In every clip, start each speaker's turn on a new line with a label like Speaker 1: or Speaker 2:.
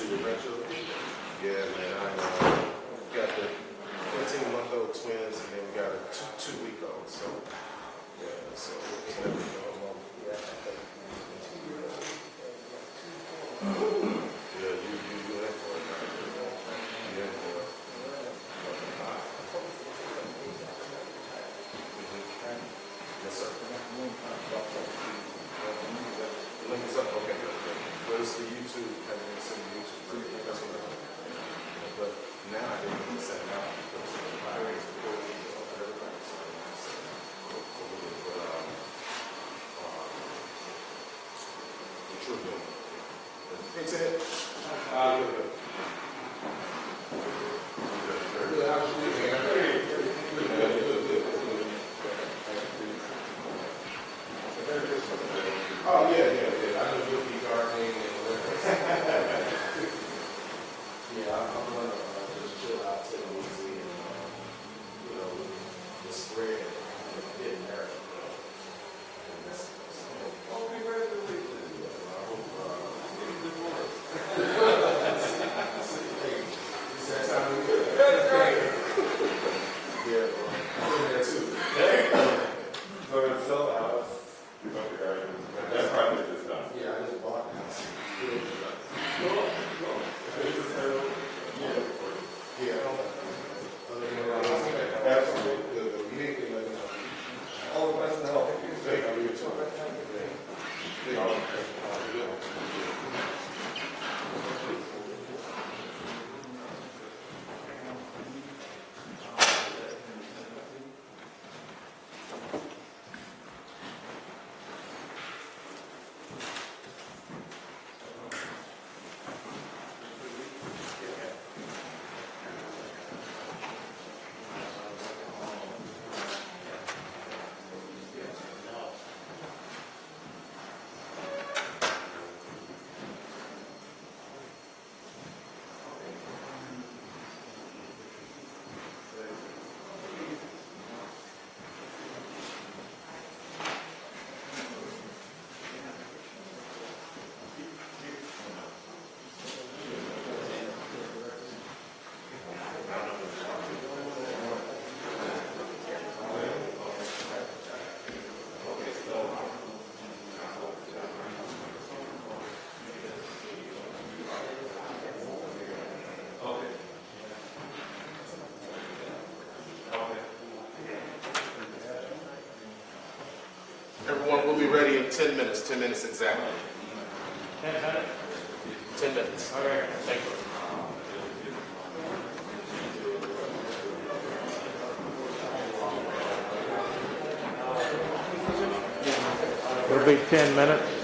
Speaker 1: your grandchildren? Yeah, man. I got the 15-month-old twins, and then we got a two-week-old. So, yeah. So it's never going on. Yeah, you that for it. Yeah, boy. Yes, sir. Link is up. Okay, good. Well, it's the YouTube. I didn't send the YouTube. That's what I did. But now I didn't even send it out because the pirates recorded everybody. So what you're doing. Hey, Ted. Good. Oh, yeah. I know you'll be gardening and whatever. Yeah, I'm going to just chill out, take it easy, and, the spread, getting there. And that's I'll be ready to leave. I hope good work. It's that time of year. That's great. Yeah, I'm in there too. So it's sell the house. That's probably just done. Yeah, I just bought the house. Cool. Yeah. Absolutely. The unique thing, all the best in help. Thank you. Everyone will be ready in 10 minutes. 10 minutes exactly.
Speaker 2: 10 minutes?
Speaker 1: 10 minutes.
Speaker 2: All right.
Speaker 1: Thank you.
Speaker 2: It'll be 10 minutes.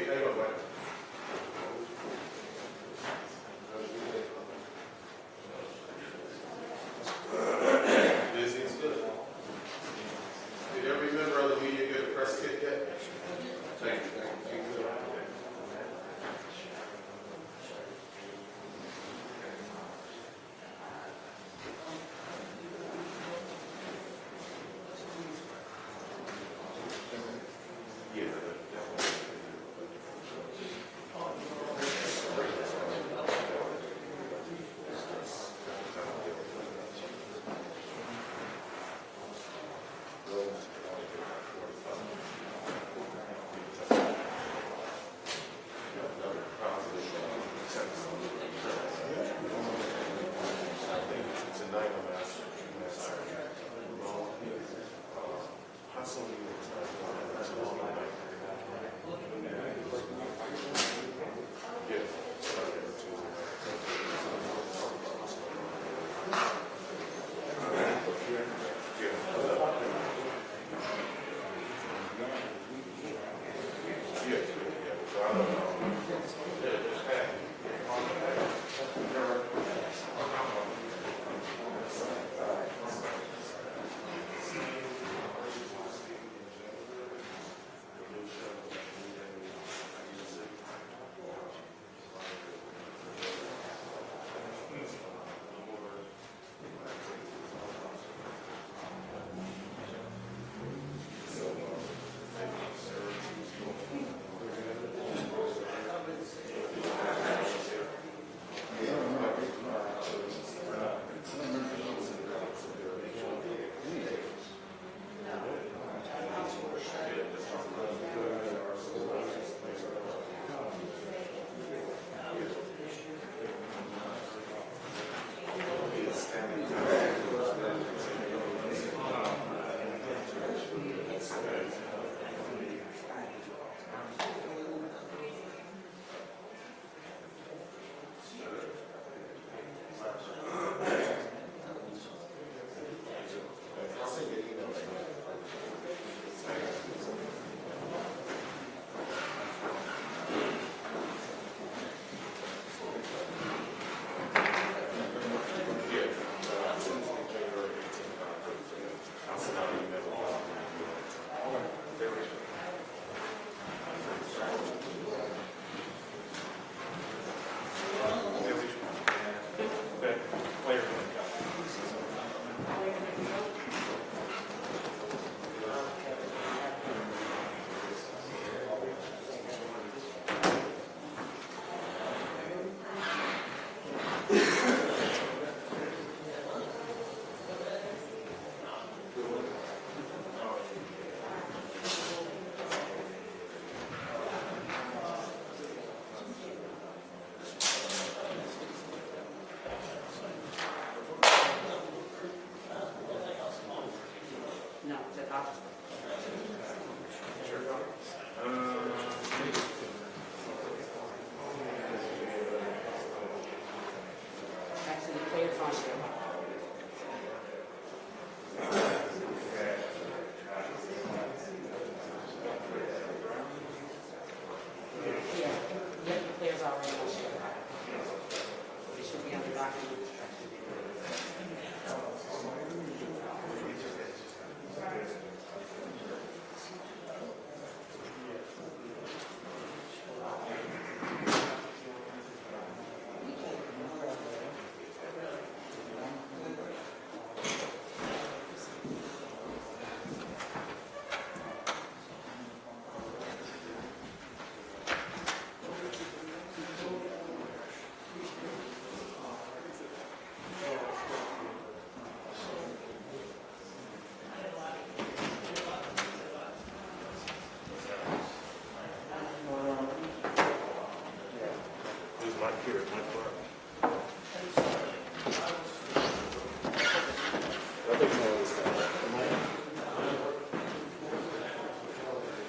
Speaker 1: Okay, hang on, Mike. Busy is good. Did every member of the media get a press kit yet? Thank you.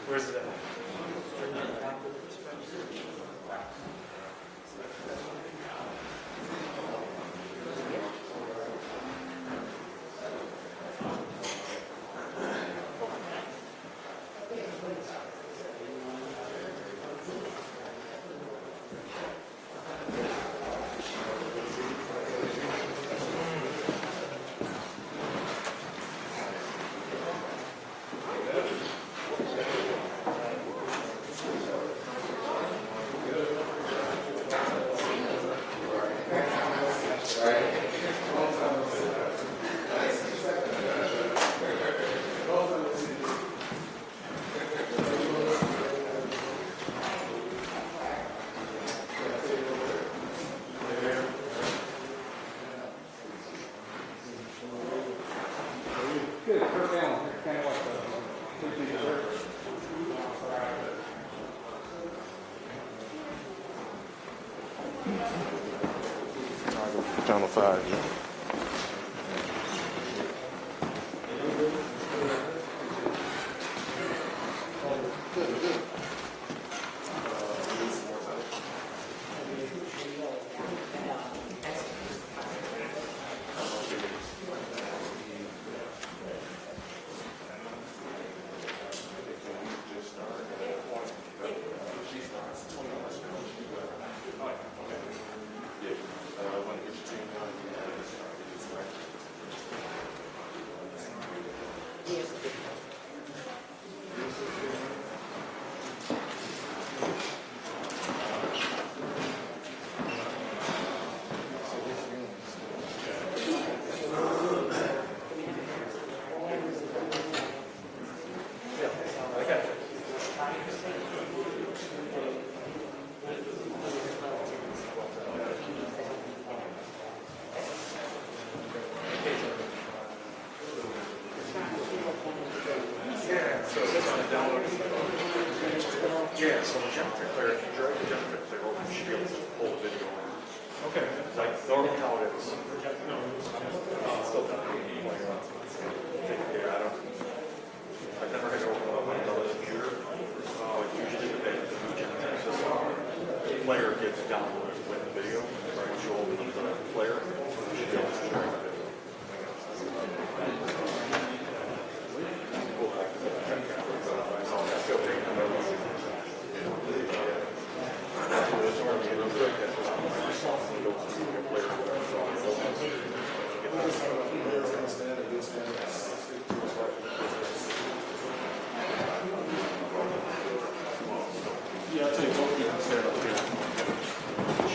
Speaker 2: Where's that?
Speaker 3: Channel 5. Yeah.
Speaker 4: Yeah, so the jump to Clerk, if you drag the jump to Clerk, you should be able to pull the video in. Okay. Like normally how it is. No. It's still done. Yeah, I've never had to open up another computer. Usually the jump to player gets downloaded with the video. Once you open the player, you should be able to drag the video.
Speaker 3: Yeah, I'll tell you both of you can stand up here.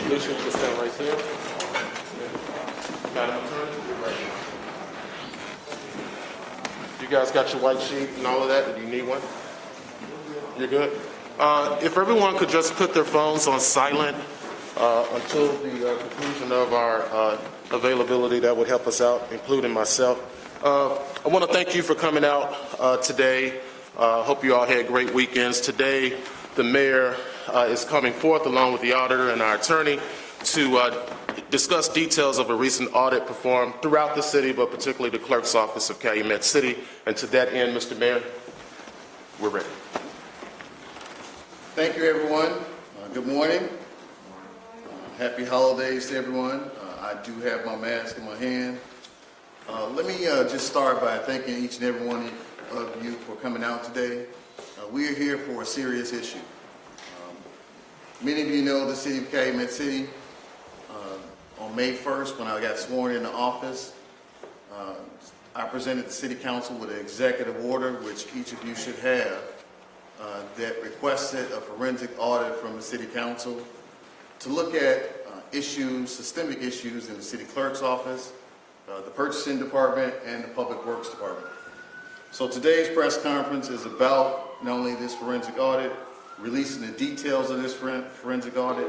Speaker 3: Lucian can stand right there. Madam Attorney, you're right. You guys got your white sheet and all of that? Do you need one? You're good? If everyone could just put their phones on silent until the conclusion of our availability, that would help us out, including myself. I want to thank you for coming out today. Hope you all had great weekends. Today, the mayor is coming forth along with the auditor and our attorney to discuss details of a recent audit performed throughout the city, but particularly the clerk's office of Calumet City. And to that end, Mr. Mayor, we're ready.
Speaker 5: Thank you, everyone. Good morning. Happy holidays to everyone. I do have my mask in my hand. Let me just start by thanking each and every one of you for coming out today. We are here for a serious issue. Many of you know the city of Calumet City. On May 1st, when I got sworn into office, I presented the city council with an executive order, which each of you should have, that requested a forensic audit from the city council to look at issues, systemic issues in the city clerk's office, the purchasing department, and the public works department. So today's press conference is about not only this forensic audit, releasing the details of this forensic audit.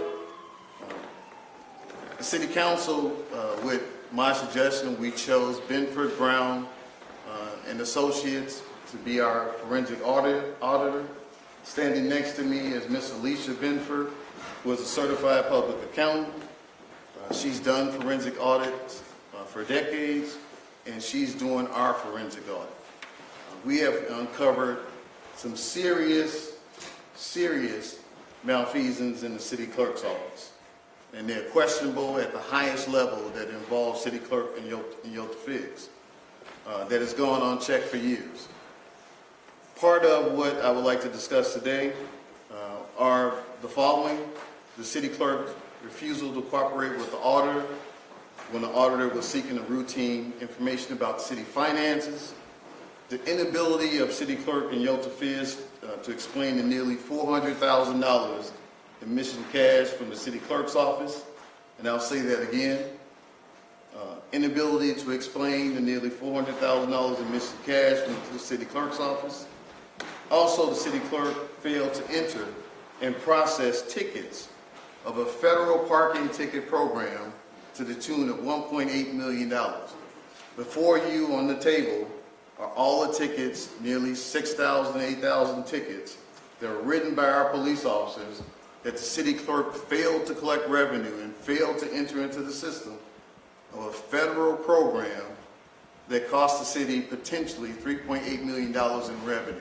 Speaker 5: The city council, with my suggestion, we chose Benford, Brown, and Associates to be our forensic auditor. Standing next to me is Miss Alicia Benford, who is a certified public accountant. She's done forensic audits for decades, and she's doing our forensic audit. We have uncovered some serious malfeasance in the city clerk's office, and they're questionable at the highest level that involves city clerk and Yota Figs, that has gone unchecked for years. Part of what I would like to discuss today are the following: the city clerk's refusal to cooperate with the auditor when the auditor was seeking a routine information about city finances, the inability of city clerk and Yota Figs to explain the nearly $400,000 in missing cash from the city clerk's office, and I'll say that again, inability to explain the nearly $400,000 in missing cash from the city clerk's office. Also, the city clerk failed to enter and process tickets of a federal parking ticket program to the tune of $1.8 million. Before you on the table are all the tickets, nearly 6,000, 8,000 tickets that were written by our police officers that the city clerk failed to collect revenue and failed to enter into the system of a federal program that cost the city potentially $3.8 million in revenue.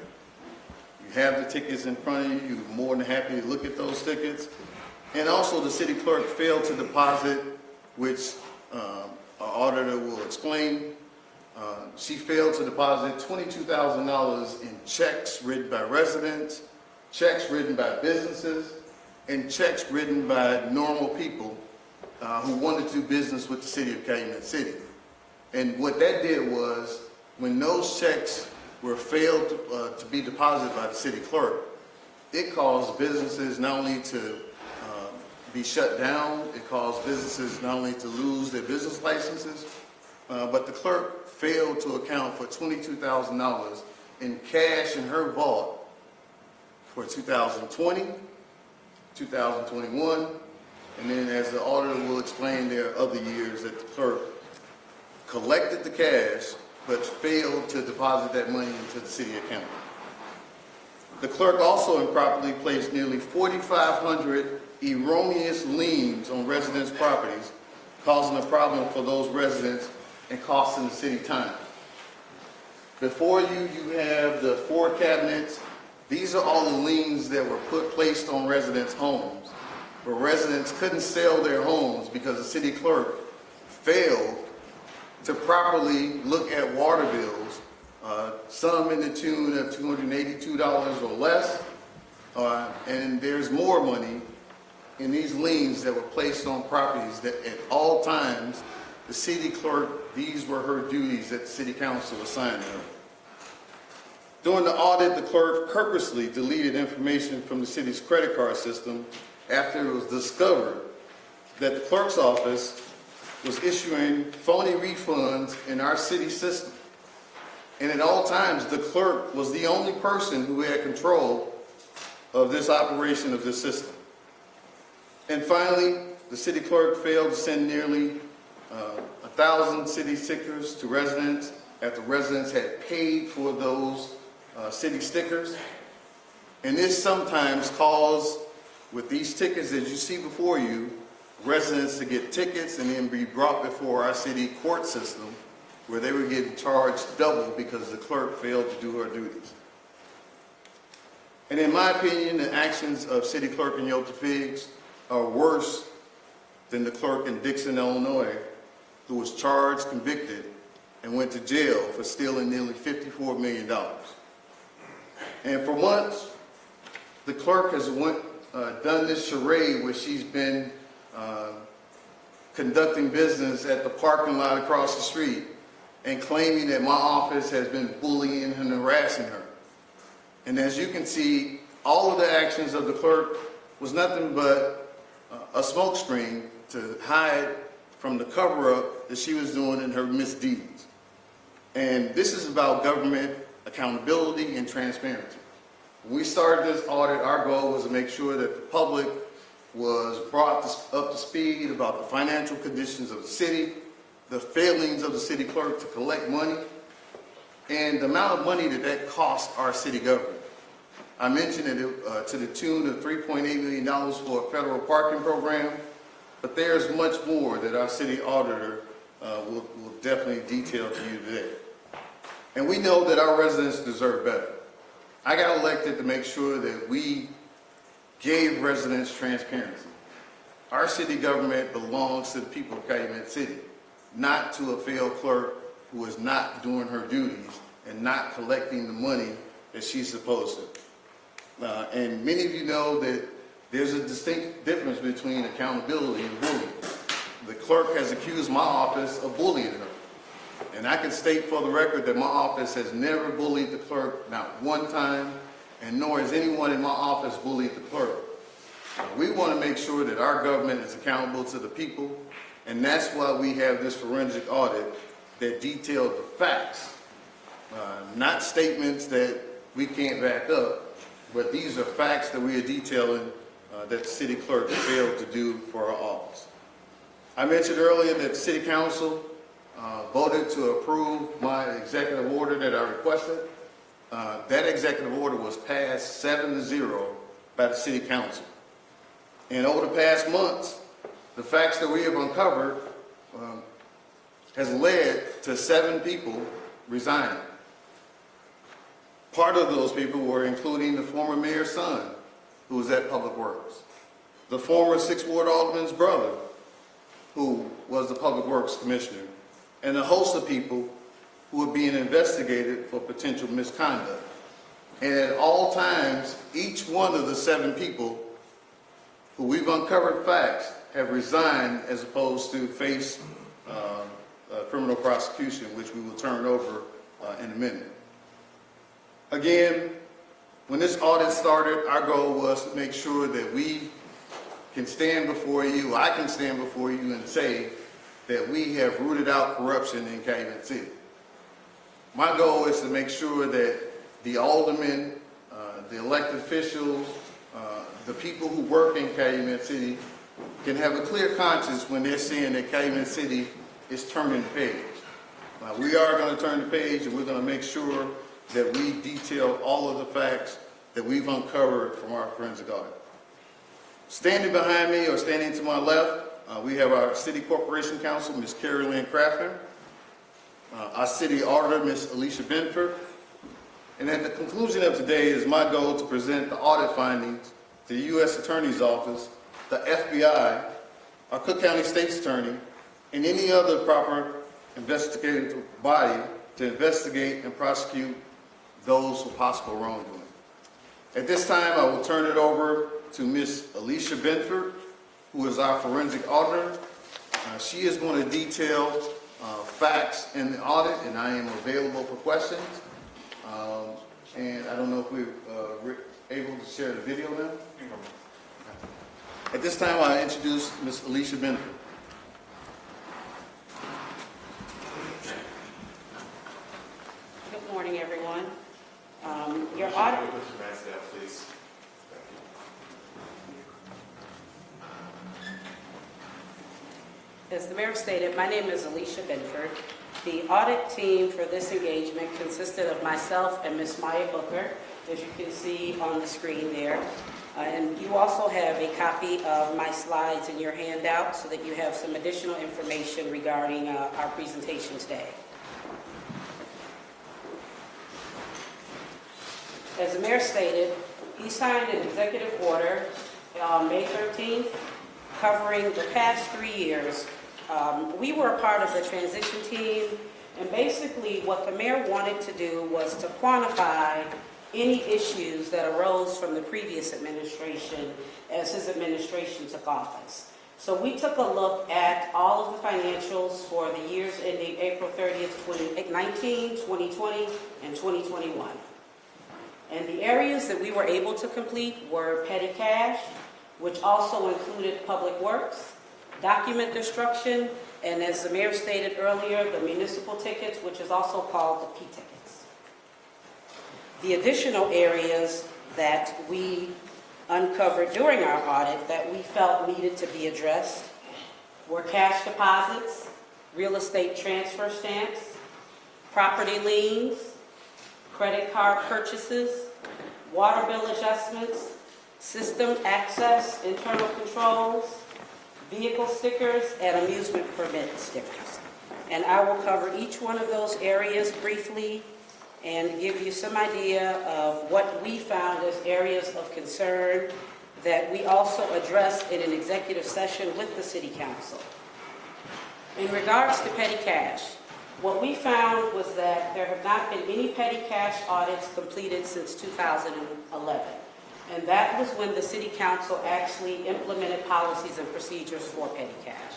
Speaker 5: You have the tickets in front of you. You're more than happy to look at those tickets. And also the city clerk failed to deposit, which our auditor will explain. She failed to deposit $22,000 in checks written by residents, checks written by businesses, and checks written by normal people who wanted to do business with the city of Calumet City. And what that did was, when those checks were failed to be deposited by the city clerk, it caused businesses not only to be shut down, it caused businesses not only to lose their business licenses, but the clerk failed to account for $22,000 in cash in her vault for 2020, 2021, and then as the auditor will explain, there are other years that the clerk collected the cash but failed to deposit that money into the city account. The clerk also improperly placed nearly 4,500 erroneous liens on residents' properties, causing a problem for those residents and costing the city time. Before you, you have the 4 cabinets. These are all the liens that were placed on residents' homes, where residents couldn't sell their homes because the city clerk failed to properly look at water bills, some in the tune of $282 or less, and there's more money in these liens that were placed on properties that at all times the city clerk, these were her duties that the city council assigned her. During the audit, the clerk purposely deleted information from the city's credit card system after it was discovered that the clerk's office was issuing phony refunds in our city system. And at all times, the clerk was the only person who had control of this operation of this system. And finally, the city clerk failed to send nearly 1,000 city stickers to residents after residents had paid for those city stickers. And this sometimes caused, with these tickets that you see before you, residents to get tickets and then be brought before our city court system, where they were getting charged double because the clerk failed to do her duties. And in my opinion, the actions of city clerk in Yellow Figs are worse than the clerk in Dixon, Illinois, who was charged, convicted, and went to jail for stealing nearly $54 million. And for months, the clerk has done this charade where she's been conducting business at the parking lot across the street and claiming that my office has been bullying and harassing her. And as you can see, all of the actions of the clerk was nothing but a smokescreen to hide from the cover-up that she was doing in her misdeeds. And this is about government accountability and transparency. When we started this audit, our goal was to make sure that the public was brought up to speed about the financial conditions of the city, the failings of the city clerk to collect money, and the amount of money that cost our city government. I mentioned it to the tune of $3.8 million for a federal parking program, but there's much more that our city auditor will definitely detail to you today. And we know that our residents deserve better. I got elected to make sure that we gave residents transparency. Our city government belongs to the people of Calumet City, not to a failed clerk who is not doing her duties and not collecting the money that she's supposed to. And many of you know that there's a distinct difference between accountability and bullying. The clerk has accused my office of bullying her. And I can state for the record that my office has never bullied the clerk, not one time, and nor has anyone in my office bullied the clerk. We want to make sure that our government is accountable to the people, and that's why we have this forensic audit that detailed the facts, not statements that we can't back up, but these are facts that we are detailing that the city clerk failed to do for our office. I mentioned earlier that the city council voted to approve my executive order that I requested. That executive order was passed 7-0 by the city council. And over the past months, the facts that we have uncovered has led to 7 people resigning. Part of those people were including the former mayor's son, who was at Public Works, the former 6th Ward Alderman's brother, who was the Public Works Commissioner, and a host of people who were being investigated for potential misconduct. And at all times, each one of the 7 people who we've uncovered facts have resigned as opposed to face criminal prosecution, which we will turn over in a minute. Again, when this audit started, our goal was to make sure that we can stand before you, I can stand before you and say that we have rooted out corruption in Calumet City. My goal is to make sure that the aldermen, the elected officials, the people who work in Calumet City can have a clear conscience when they're seeing that Calumet City is turning the page. We are going to turn the page, and we're going to make sure that we detail all of the facts that we've uncovered from our forensic audit. Standing behind me or standing to my left, we have our City Corporation Counsel, Ms. Carrie Lynn Crafton, our City Auditor, Ms. Alicia Benford, and at the conclusion of today, it is my goal to present the audit findings to the U.S. Attorney's Office, the FBI, our Cook County State's Attorney, and any other proper investigative body to investigate and prosecute those for possible wrongdoing. At this time, I will turn it over to Ms. Alicia Benford, who is our forensic auditor. She is going to detail facts in the audit, and I am available for questions. And I don't know if we're able to share the video now. At this time, I introduce Ms. Alicia Benford.
Speaker 6: Good morning, everyone. Your audit.
Speaker 1: Please.
Speaker 6: As the mayor stated, my name is Alicia Benford. The audit team for this engagement consisted of myself and Ms. Maya Booker, as you can see on the screen there. And you also have a copy of my slides in your handout so that you have some additional information regarding our presentation today. As the mayor stated, he signed an executive order on May 13th covering the past 3 years. We were a part of the transition team, and basically what the mayor wanted to do was to quantify any issues that arose from the previous administration as his administration took office. So we took a look at all of the financials for the years ending April 30th, 2019, 2020, and 2021. And the areas that we were able to complete were petty cash, which also included public works, document destruction, and as the mayor stated earlier, the municipal tickets, which is also called the P-tickets. The additional areas that we uncovered during our audit that we felt needed to be addressed were cash deposits, real estate transfer stamps, property liens, credit card purchases, water bill adjustments, system access, internal controls, vehicle stickers, and amusement permit stickers. And I will cover each one of those areas briefly and give you some idea of what we found as areas of concern that we also addressed in an executive session with the City Council. In regards to petty cash, what we found was that there have not been any petty cash audits completed since 2011. And that was when the City Council actually implemented policies and procedures for petty cash.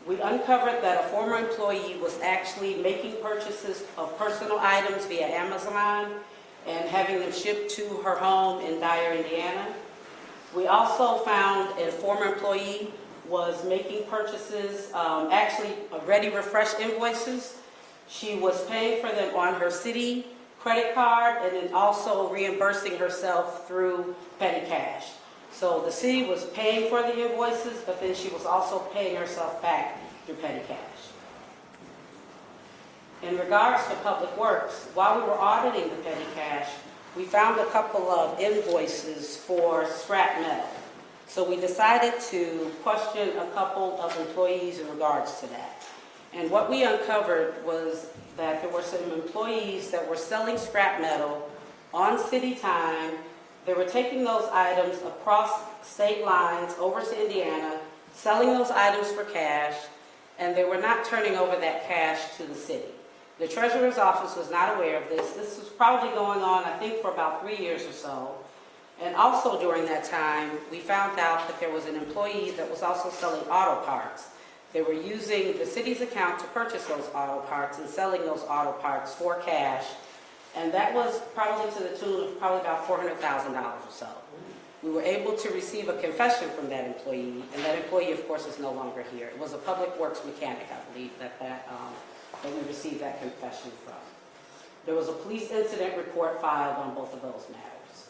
Speaker 6: We uncovered that a former employee was actually making purchases of personal items via Amazon and having them shipped to her home in Dyer, Indiana. We also found a former employee was making purchases, actually already refreshed invoices. She was paying for them on her city credit card and then also reimbursing herself through petty cash. So the city was paying for the invoices, but then she was also paying herself back through petty cash. In regards to public works, while we were auditing the petty cash, we found a couple of invoices for scrap metal. So we decided to question a couple of employees in regards to that. And what we uncovered was that there were some employees that were selling scrap metal on city time. They were taking those items across state lines over to Indiana, selling those items for cash, and they were not turning over that cash to the city. The treasurer's office was not aware of this. This was probably going on, I think, for about 3 years or so. And also during that time, we found out that there was an employee that was also selling auto parts. They were using the city's account to purchase those auto parts and selling those auto parts for cash. And that was probably to the tune of probably about $400,000 or so. We were able to receive a confession from that employee, and that employee, of course, is no longer here. It was a public works mechanic, I believe, that we received that confession from. There was a police incident report filed on both of those matters.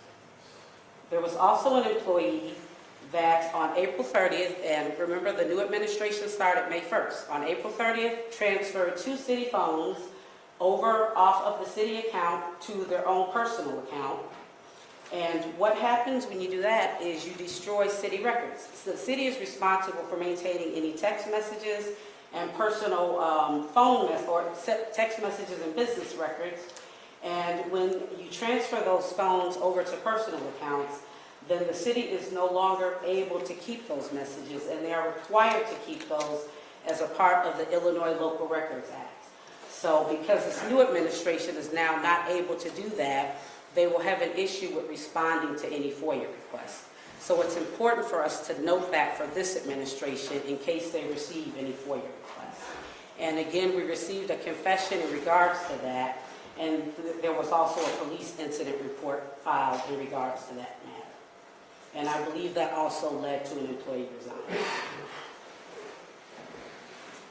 Speaker 6: There was also an employee that on April 30th, and remember the new administration started May 1st, on April 30th, transferred 2 city phones over off of the city account to their own personal account. And what happens when you do that is you destroy city records. So the city is responsible for maintaining any text messages and personal text messages and business records. And when you transfer those phones over to personal accounts, then the city is no longer able to keep those messages, and they are required to keep those as a part of the Illinois Local Records Act. So because this new administration is now not able to do that, they will have an issue with responding to any FOIA requests. So it's important for us to note that for this administration in case they receive any FOIA requests. And again, we received a confession in regards to that, and there was also a police incident report filed in regards to that matter. And I believe that also led to an employee resigning.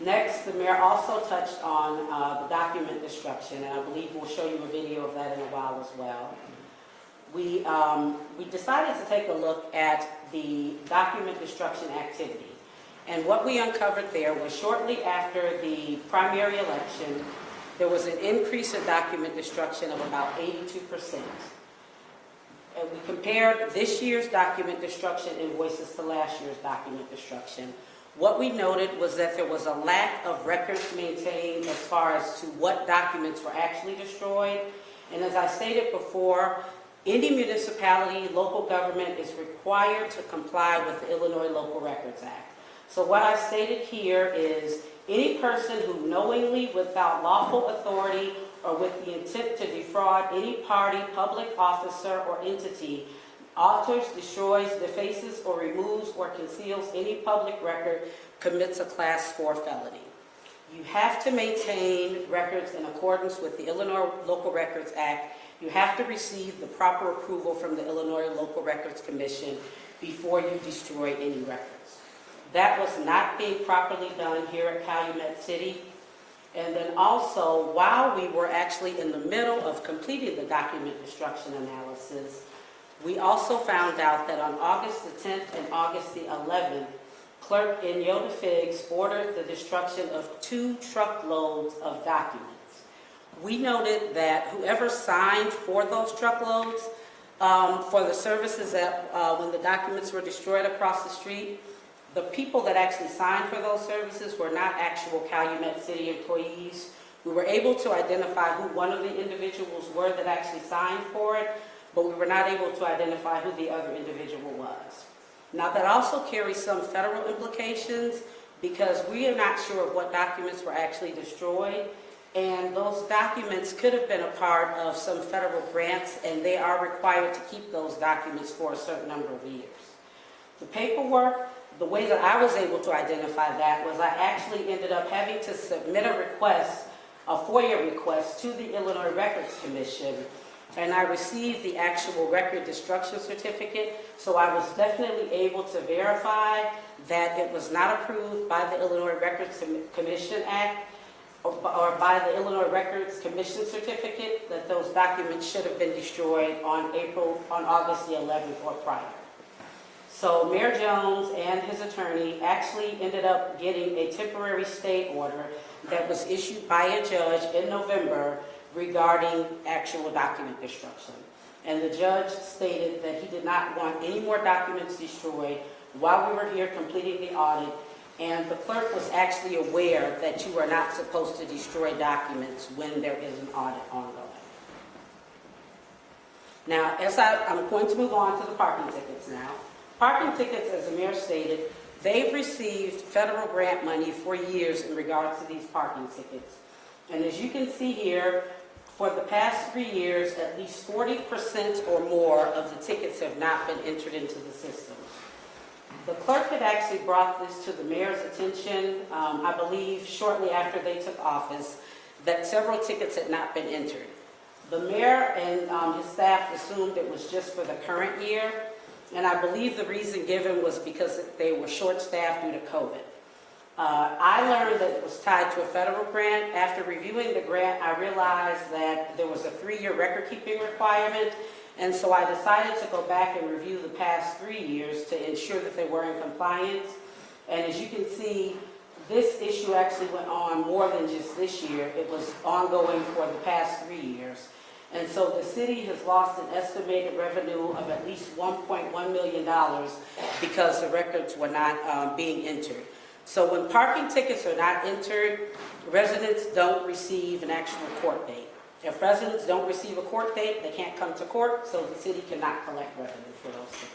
Speaker 6: Next, the mayor also touched on the document destruction, and I believe we'll show you a video of that in a while as well. We decided to take a look at the document destruction activity. And what we uncovered there was shortly after the primary election, there was an increase in document destruction of about 82%. And we compared this year's document destruction invoices to last year's document destruction. What we noted was that there was a lack of records maintained as far as to what documents were actually destroyed. And as I stated before, any municipality, local government is required to comply with the Illinois Local Records Act. So what I stated here is any person who knowingly, without lawful authority, or with the intent to defraud any party, public officer, or entity, alters, destroys, defaces, or removes or conceals any public record, commits a Class 4 felony. You have to maintain records in accordance with the Illinois Local Records Act. You have to receive the proper approval from the Illinois Local Records Commission before you destroy any records. That was not being properly done here at Calumet City. And then also, while we were actually in the middle of completing the document destruction analysis, we also found out that on August the 10th and August the 11th, Clerk in Yoda Figs ordered the destruction of 2 truckloads of documents. We noted that whoever signed for those truckloads for the services that when the documents were destroyed across the street, the people that actually signed for those services were not actual Calumet City employees. We were able to identify who one of the individuals were that actually signed for it, but we were not able to identify who the other individual was. Now that also carries some federal implications because we are not sure of what documents were actually destroyed, and those documents could have been a part of some federal grants, and they are required to keep those documents for a certain number of years. The paperwork, the way that I was able to identify that was I actually ended up having to submit a request, a FOIA request to the Illinois Records Commission, and I received the actual record destruction certificate, so I was definitely able to verify that it was not approved by the Illinois Records Commission Act or by the Illinois Records Commission certificate, that those documents should have been destroyed on August the 11th or prior. So Mayor Jones and his attorney actually ended up getting a temporary stay order that was issued by a judge in November regarding actual document destruction. And the judge stated that he did not want any more documents destroyed while we were here completing the audit, and the clerk was actually aware that you are not supposed to destroy documents when there is an audit ongoing. Now, I'm going to move on to the parking tickets now. Parking tickets, as the mayor stated, they've received federal grant money for years in regards to these parking tickets. And as you can see here, for the past 3 years, at least 40% or more of the tickets have not been entered into the system. The clerk had actually brought this to the mayor's attention, I believe shortly after they took office, that several tickets had not been entered. The mayor and his staff assumed it was just for the current year, and I believe the reason given was because they were short-staffed due to COVID. I learned that it was tied to a federal grant. After reviewing the grant, I realized that there was a 3-year record-keeping requirement, and so I decided to go back and review the past 3 years to ensure that they were in compliance. And as you can see, this issue actually went on more than just this year. It was ongoing for the past 3 years. And so the city has lost an estimated revenue of at least $1.1 million because the records were not being entered. So when parking tickets are not entered, residents don't receive an actual court date. If residents don't receive a court date, they can't come to court, so the city cannot collect revenue for those tickets.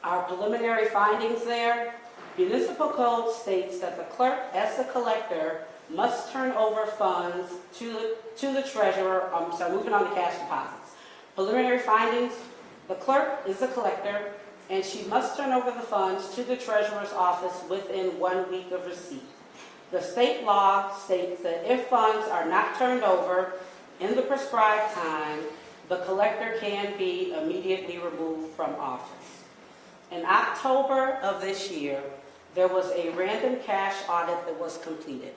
Speaker 6: Our preliminary findings there, municipal code states that the clerk, as the collector, must turn over funds to the treasurer. Moving on to cash deposits. Preliminary findings, the clerk is the collector, and she must turn over the funds to the treasurer's office within 1 week of receipt. The state law states that if funds are not turned over in the prescribed time, the collector can be immediately removed from office. In October of this year, there was a random cash audit that was completed.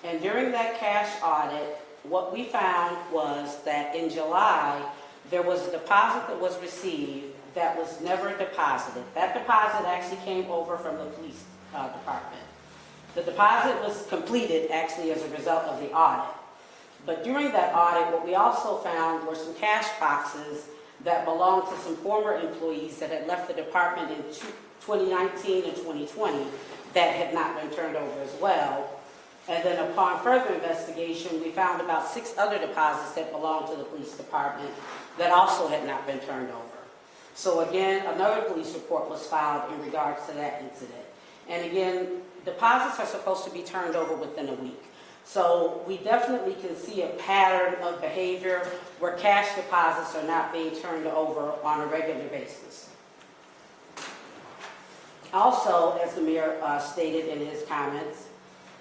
Speaker 6: And during that cash audit, what we found was that in July, there was a deposit that was received that was never deposited. That deposit actually came over from the police department. The deposit was completed actually as a result of the audit. But during that audit, what we also found were some cash boxes that belonged to some former employees that had left the department in 2019 and 2020 that had not been turned over as well. And then upon further investigation, we found about 6 other deposits that belonged to the police department that also had not been turned over. So again, another police report was filed in regards to that incident. And again, deposits are supposed to be turned over within a week. So we definitely can see a pattern of behavior where cash deposits are not being turned over on a regular basis. Also, as the mayor stated in his comments,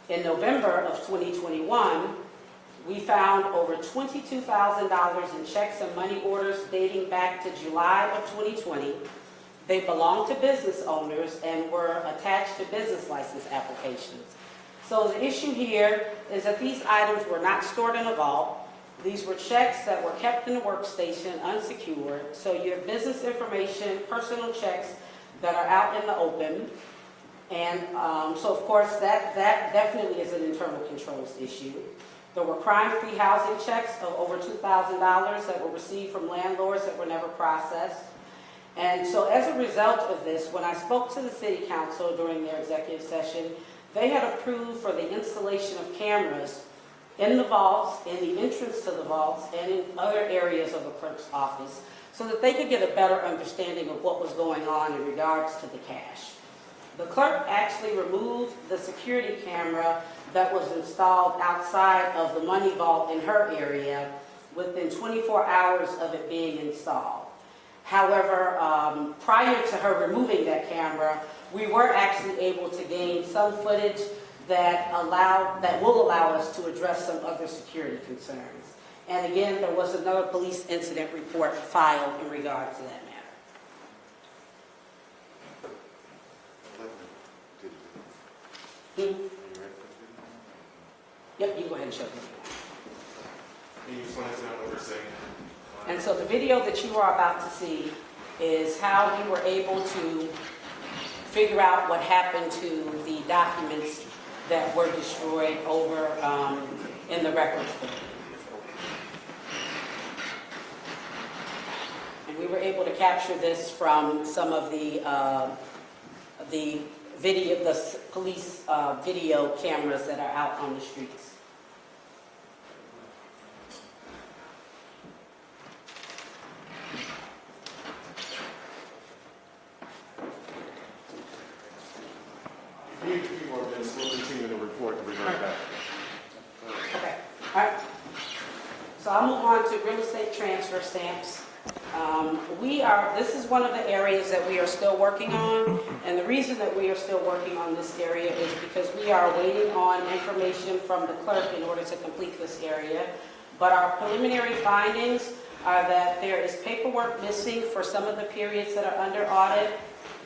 Speaker 6: in November of 2021, we found over $22,000 in checks and money orders dating back to July of 2020. They belonged to business owners and were attached to business license applications. So the issue here is that these items were not stored in a vault. These were checks that were kept in the workstation unsecured. So you have business information, personal checks that are out in the open. And so, of course, that definitely is an internal controls issue. There were crime-free housing checks of over $2,000 that were received from landlords that were never processed. And so as a result of this, when I spoke to the city council during their executive session, they had approved for the installation of cameras in the vaults, in the entrance to the vaults, and in other areas of the clerk's office so that they could get a better understanding of what was going on in regards to the cash. The clerk actually removed the security camera that was installed outside of the money vault in her area within 24 hours of it being installed. However, prior to her removing that camera, we were actually able to gain some footage that will allow us to address some other security concerns. And again, there was another police incident report filed in regard to that matter. Yep, you go ahead and show me.
Speaker 3: Can you explain to them what they're saying?
Speaker 6: And so the video that you are about to see is how we were able to figure out what happened to the documents that were destroyed over in the records book. And we were able to capture this from some of the video, the police video cameras that are out on the streets.
Speaker 3: If you need a few more minutes, we'll continue the report and revert back.
Speaker 6: Okay, all right. So I'll move on to real estate transfer stamps. This is one of the areas that we are still working on, and the reason that we are still working on this area is because we are waiting on information from the clerk in order to complete this area. But our preliminary findings are that there is paperwork missing for some of the periods that are under audit.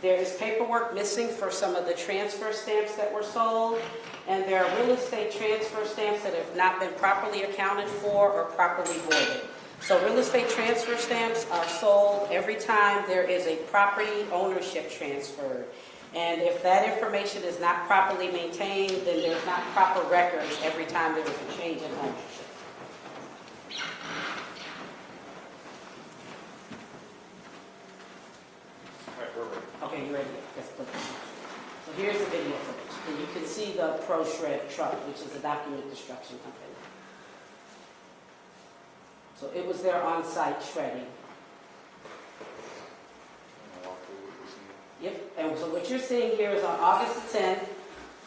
Speaker 6: There is paperwork missing for some of the transfer stamps that were sold, and there are real estate transfer stamps that have not been properly accounted for or properly voided. So real estate transfer stamps are sold every time there is a property ownership transferred. And if that information is not properly maintained, then there's not proper records every time there is a change in ownership.
Speaker 4: All right, we're ready.
Speaker 6: Okay, you ready? Yes, please. So here's the video footage. And you can see the Pro Shred truck, which is a document destruction company. So it was there on site shredding. Yep, and so what you're seeing here is on August the 10th,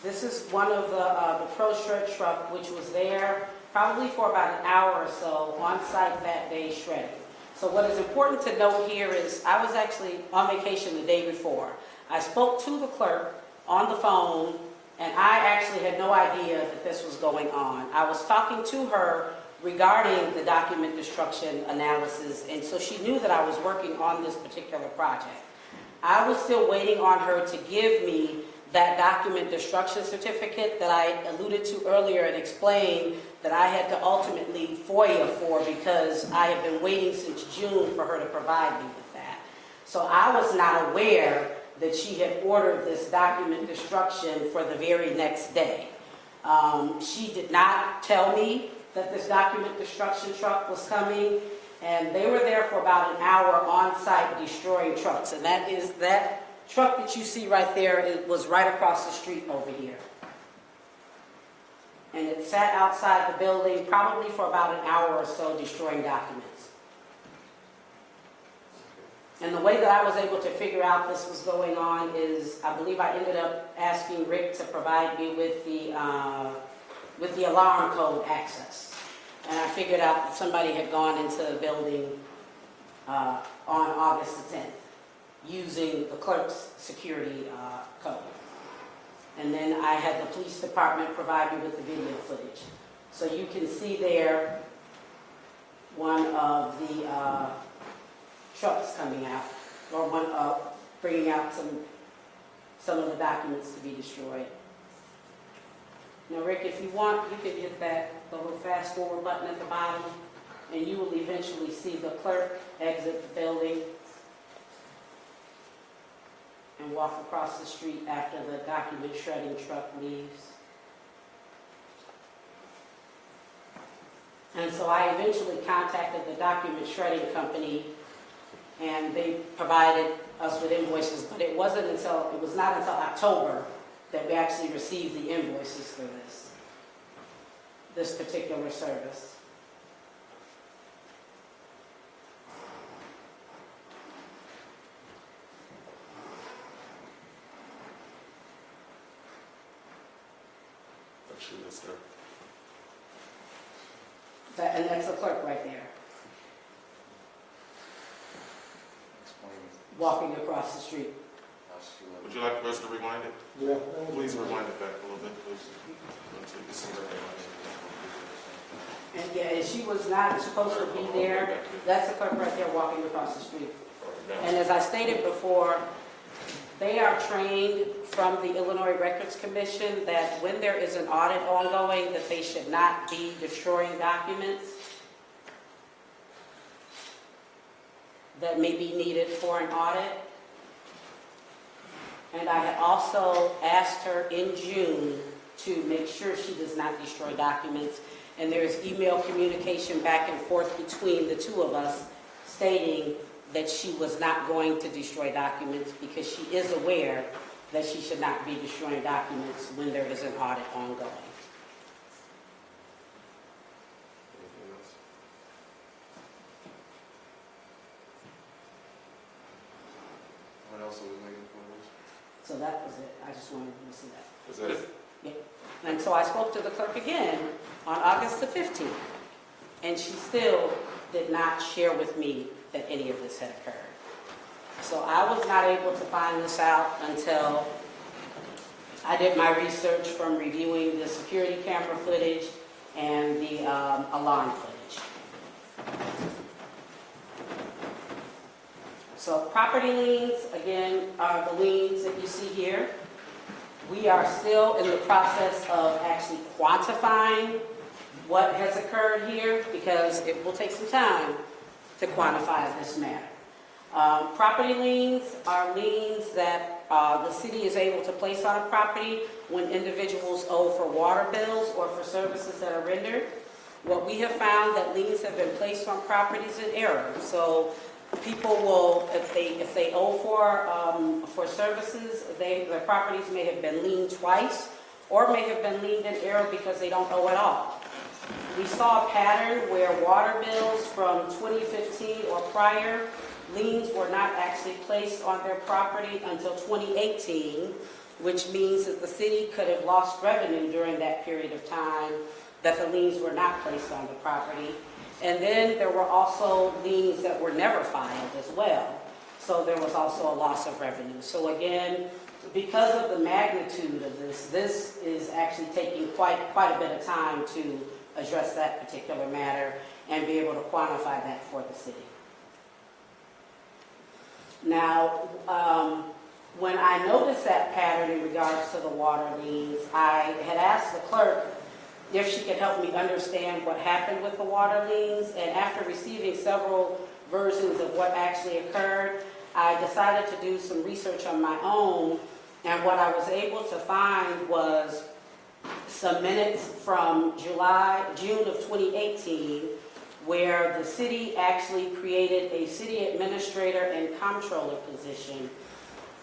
Speaker 6: this is one of the Pro Shred truck, which was there probably for about an hour or so on site that day shredding. So what is important to note here is I was actually on vacation the day before. I spoke to the clerk on the phone, and I actually had no idea that this was going on. I was talking to her regarding the document destruction analysis, and so she knew that I was working on this particular project. I was still waiting on her to give me that document destruction certificate that I alluded to earlier and explained that I had to ultimately FOIA for because I had been waiting since June for her to provide me with that. So I was not aware that she had ordered this document destruction for the very next day. She did not tell me that this document destruction truck was coming, and they were there for about an hour on site destroying trucks. And that truck that you see right there, it was right across the street over here. And it sat outside the building probably for about an hour or so destroying documents. And the way that I was able to figure out this was going on is, I believe I ended up asking Rick to provide me with the alarm code access. And I figured out that somebody had gone into the building on August the 10th using the clerk's security code. And then I had the police department provide me with the video footage. So you can see there one of the trucks coming out, or one bringing out some of the documents to be destroyed. Now, Rick, if you want, you can hit the little fast forward button at the bottom, and you will eventually see the clerk exit the building and walk across the street after the document shredding truck leaves. And so I eventually contacted the document shredding company, and they provided us with invoices, but it was not until October that we actually received the invoices for this particular service. And that's the clerk right there, walking across the street.
Speaker 3: Would you like us to rewind it?
Speaker 2: Yeah.
Speaker 3: Please rewind it back a little bit, please. Until you see that.
Speaker 6: And yeah, and she was not supposed to be there. That's the clerk right there walking across the street. And as I stated before, they are trained from the Illinois Records Commission that when there is an audit ongoing, that they should not be destroying documents that may be needed for an audit. And I had also asked her in June to make sure she does not destroy documents. And there is email communication back and forth between the two of us stating that she was not going to destroy documents because she is aware that she should not be destroying documents when there is an audit ongoing.
Speaker 1: Anything else? What else are we waiting for?
Speaker 6: So that was it. I just wanted you to see that.
Speaker 1: Is that it?
Speaker 6: Yep. And so I spoke to the clerk again on August the 15th, and she still did not share with me that any of this had occurred. So I was not able to find this out until I did my research from reviewing the security camera footage and the alarm footage. So property liens, again, are the liens that you see here. We are still in the process of actually quantifying what has occurred here because it will take some time to quantify this matter. Property liens are liens that the city is able to place on a property when individuals owe for water bills or for services that are rendered. What we have found that liens have been placed on properties in error. So people will, if they owe for services, their properties may have been liened twice or may have been liened in error because they don't owe at all. We saw a pattern where water bills from 2015 or prior, liens were not actually placed on their property until 2018, which means that the city could have lost revenue during that period of time that the liens were not placed on the property. And then there were also liens that were never filed as well. So there was also a loss of revenue. So again, because of the magnitude of this is actually taking quite a bit of time to address that particular matter and be able to quantify that for the city. Now, when I noticed that pattern in regards to the water liens, I had asked the clerk if she could help me understand what happened with the water liens, and after receiving several versions of what actually occurred, I decided to do some research on my own, and what I was able to find was some minutes from June of 2018, where the city actually created a city administrator and comptroller position.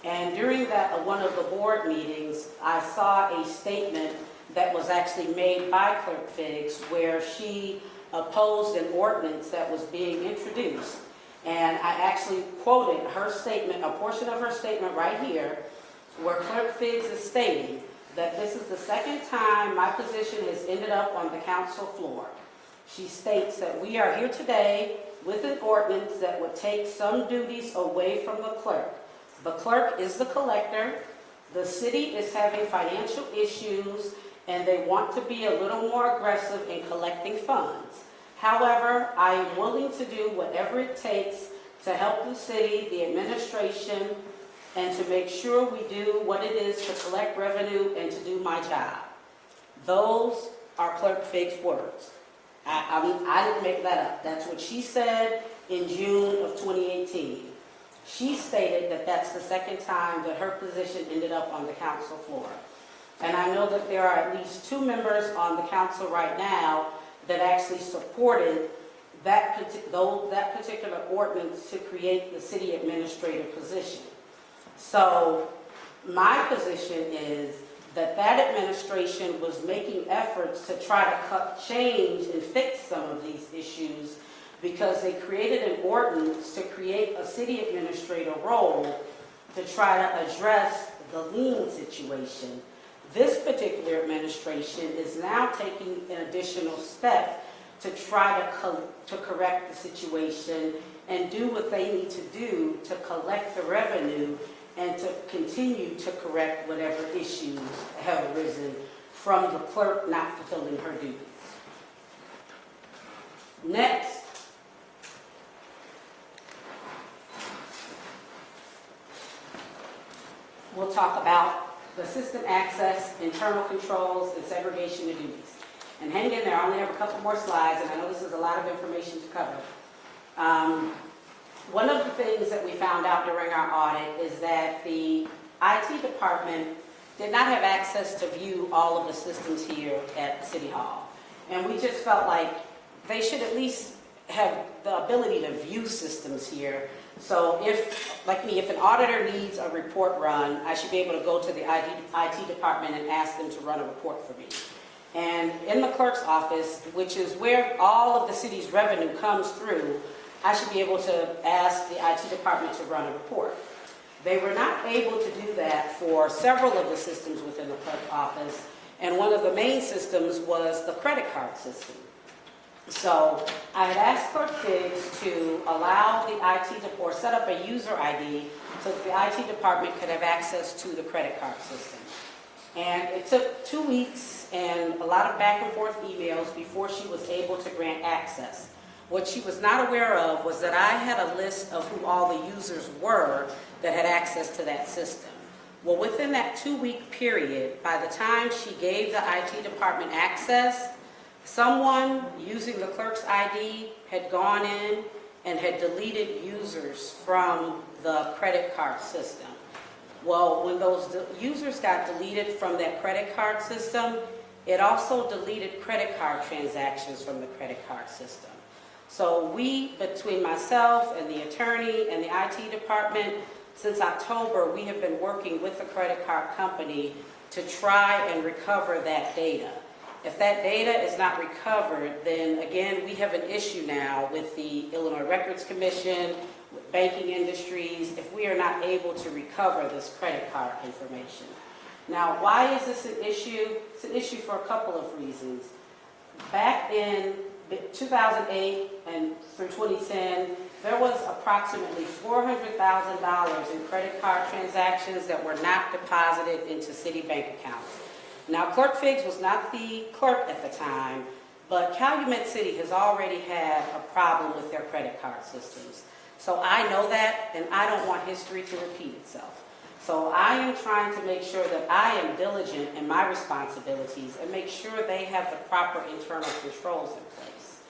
Speaker 6: And during that, one of the board meetings, I saw a statement that was actually made by Clerk Figs where she opposed an ordinance that was being introduced. And I actually quoted her statement, a portion of her statement right here, where Clerk Figs is stating that this is the second time my position has ended up on the council floor. She states that we are here today with an ordinance that would take some duties away from the clerk. The clerk is the collector. The city is having financial issues and they want to be a little more aggressive in collecting funds. However, I am willing to do whatever it takes to help the city, the administration, and to make sure we do what it is to collect revenue and to do my job. Those are Clerk Figs' words. I didn't make that up. That's what she said in June of 2018. She stated that that's the second time that her position ended up on the council floor. And I know that there are at least 2 members on the council right now that actually supported that particular ordinance to create the city administrator position. So my position is that administration was making efforts to try to change and fix some of these issues because they created an ordinance to create a city administrator role to try to address the lien situation. This particular administration is now taking an additional step to try to correct the situation and do what they need to do to collect the revenue and to continue to correct whatever issues have arisen from the clerk not fulfilling her duties. Next, we'll talk about the system access, internal controls, and segregation of duties. And hang in there, I only have a couple more slides, and I know this is a lot of information to cover. One of the things that we found out during our audit is that the IT department did not have access to view all of the systems here at City Hall. And we just felt like they should at least have the ability to view systems here. So if, like me, if an auditor needs a report run, I should be able to go to the IT department and ask them to run a report for me. And in the clerk's office, which is where all of the city's revenue comes through, I should be able to ask the IT department to run a report. They were not able to do that for several of the systems within the clerk office, and one of the main systems was the credit card system. So I had asked Clerk Figs to allow the IT or set up a user ID so that the IT department could have access to the credit card system. And it took 2 weeks and a lot of back and forth emails before she was able to grant access. What she was not aware of was that I had a list of who all the users were that had access to that system. Well, within that 2-week period, by the time she gave the IT department access, someone using the clerk's ID had gone in and had deleted users from the credit card system. Well, when those users got deleted from that credit card system, it also deleted credit card transactions from the credit card system. So we, between myself and the attorney and the IT department, since October, we have been working with the credit card company to try and recover that data. If that data is not recovered, then again, we have an issue now with the Illinois Records Commission, with banking industries, if we are not able to recover this credit card information. Now, why is this an issue? It's an issue for a couple of reasons. Back in 2008 and through 2010, there was approximately $400,000 in credit card transactions that were not deposited into city bank accounts. Now, Clerk Figs was not the clerk at the time, but Calumet City has already had a problem with their credit card systems. So I know that, and I don't want history to repeat itself. So I am trying to make sure that I am diligent in my responsibilities and make sure they have the proper internal controls in place.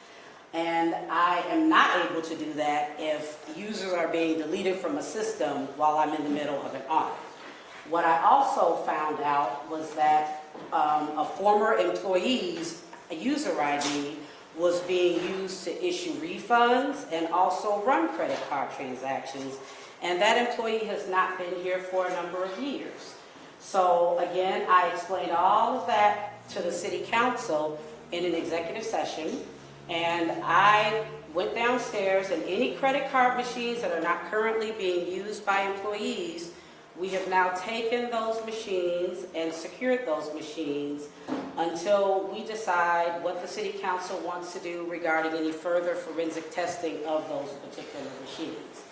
Speaker 6: And I am not able to do that if users are being deleted from a system while I'm in the middle of an audit. What I also found out was that a former employee's user ID was being used to issue refunds and also run credit card transactions. And that employee has not been here for a number of years. So again, I explained all of that to the city council in an executive session. And I went downstairs, and any credit card machines that are not currently being used by employees, we have now taken those machines and secured those machines until we decide what the city council wants to do regarding any further forensic testing of those particular machines.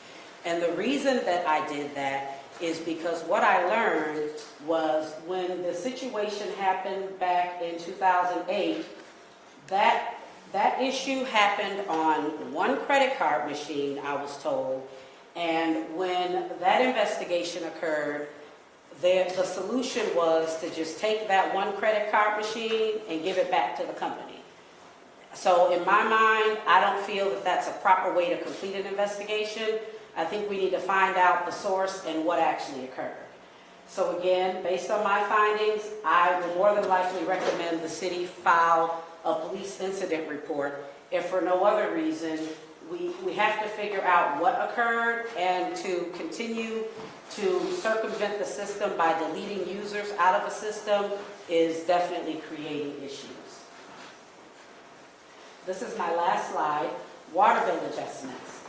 Speaker 6: And the reason that I did that is because what I learned was when the situation happened back in 2008, that issue happened on one credit card machine, I was told, and when that investigation occurred, the solution was to just take that one credit card machine and give it back to the company. So in my mind, I don't feel that that's a proper way to complete an investigation. I think we need to find out the source and what actually occurred. So again, based on my findings, I will more than likely recommend the city file a police incident report. If for no other reason, we have to figure out what occurred, and to continue to circumvent the system by deleting users out of a system is definitely creating issues. This is my last slide, water bill adjustments.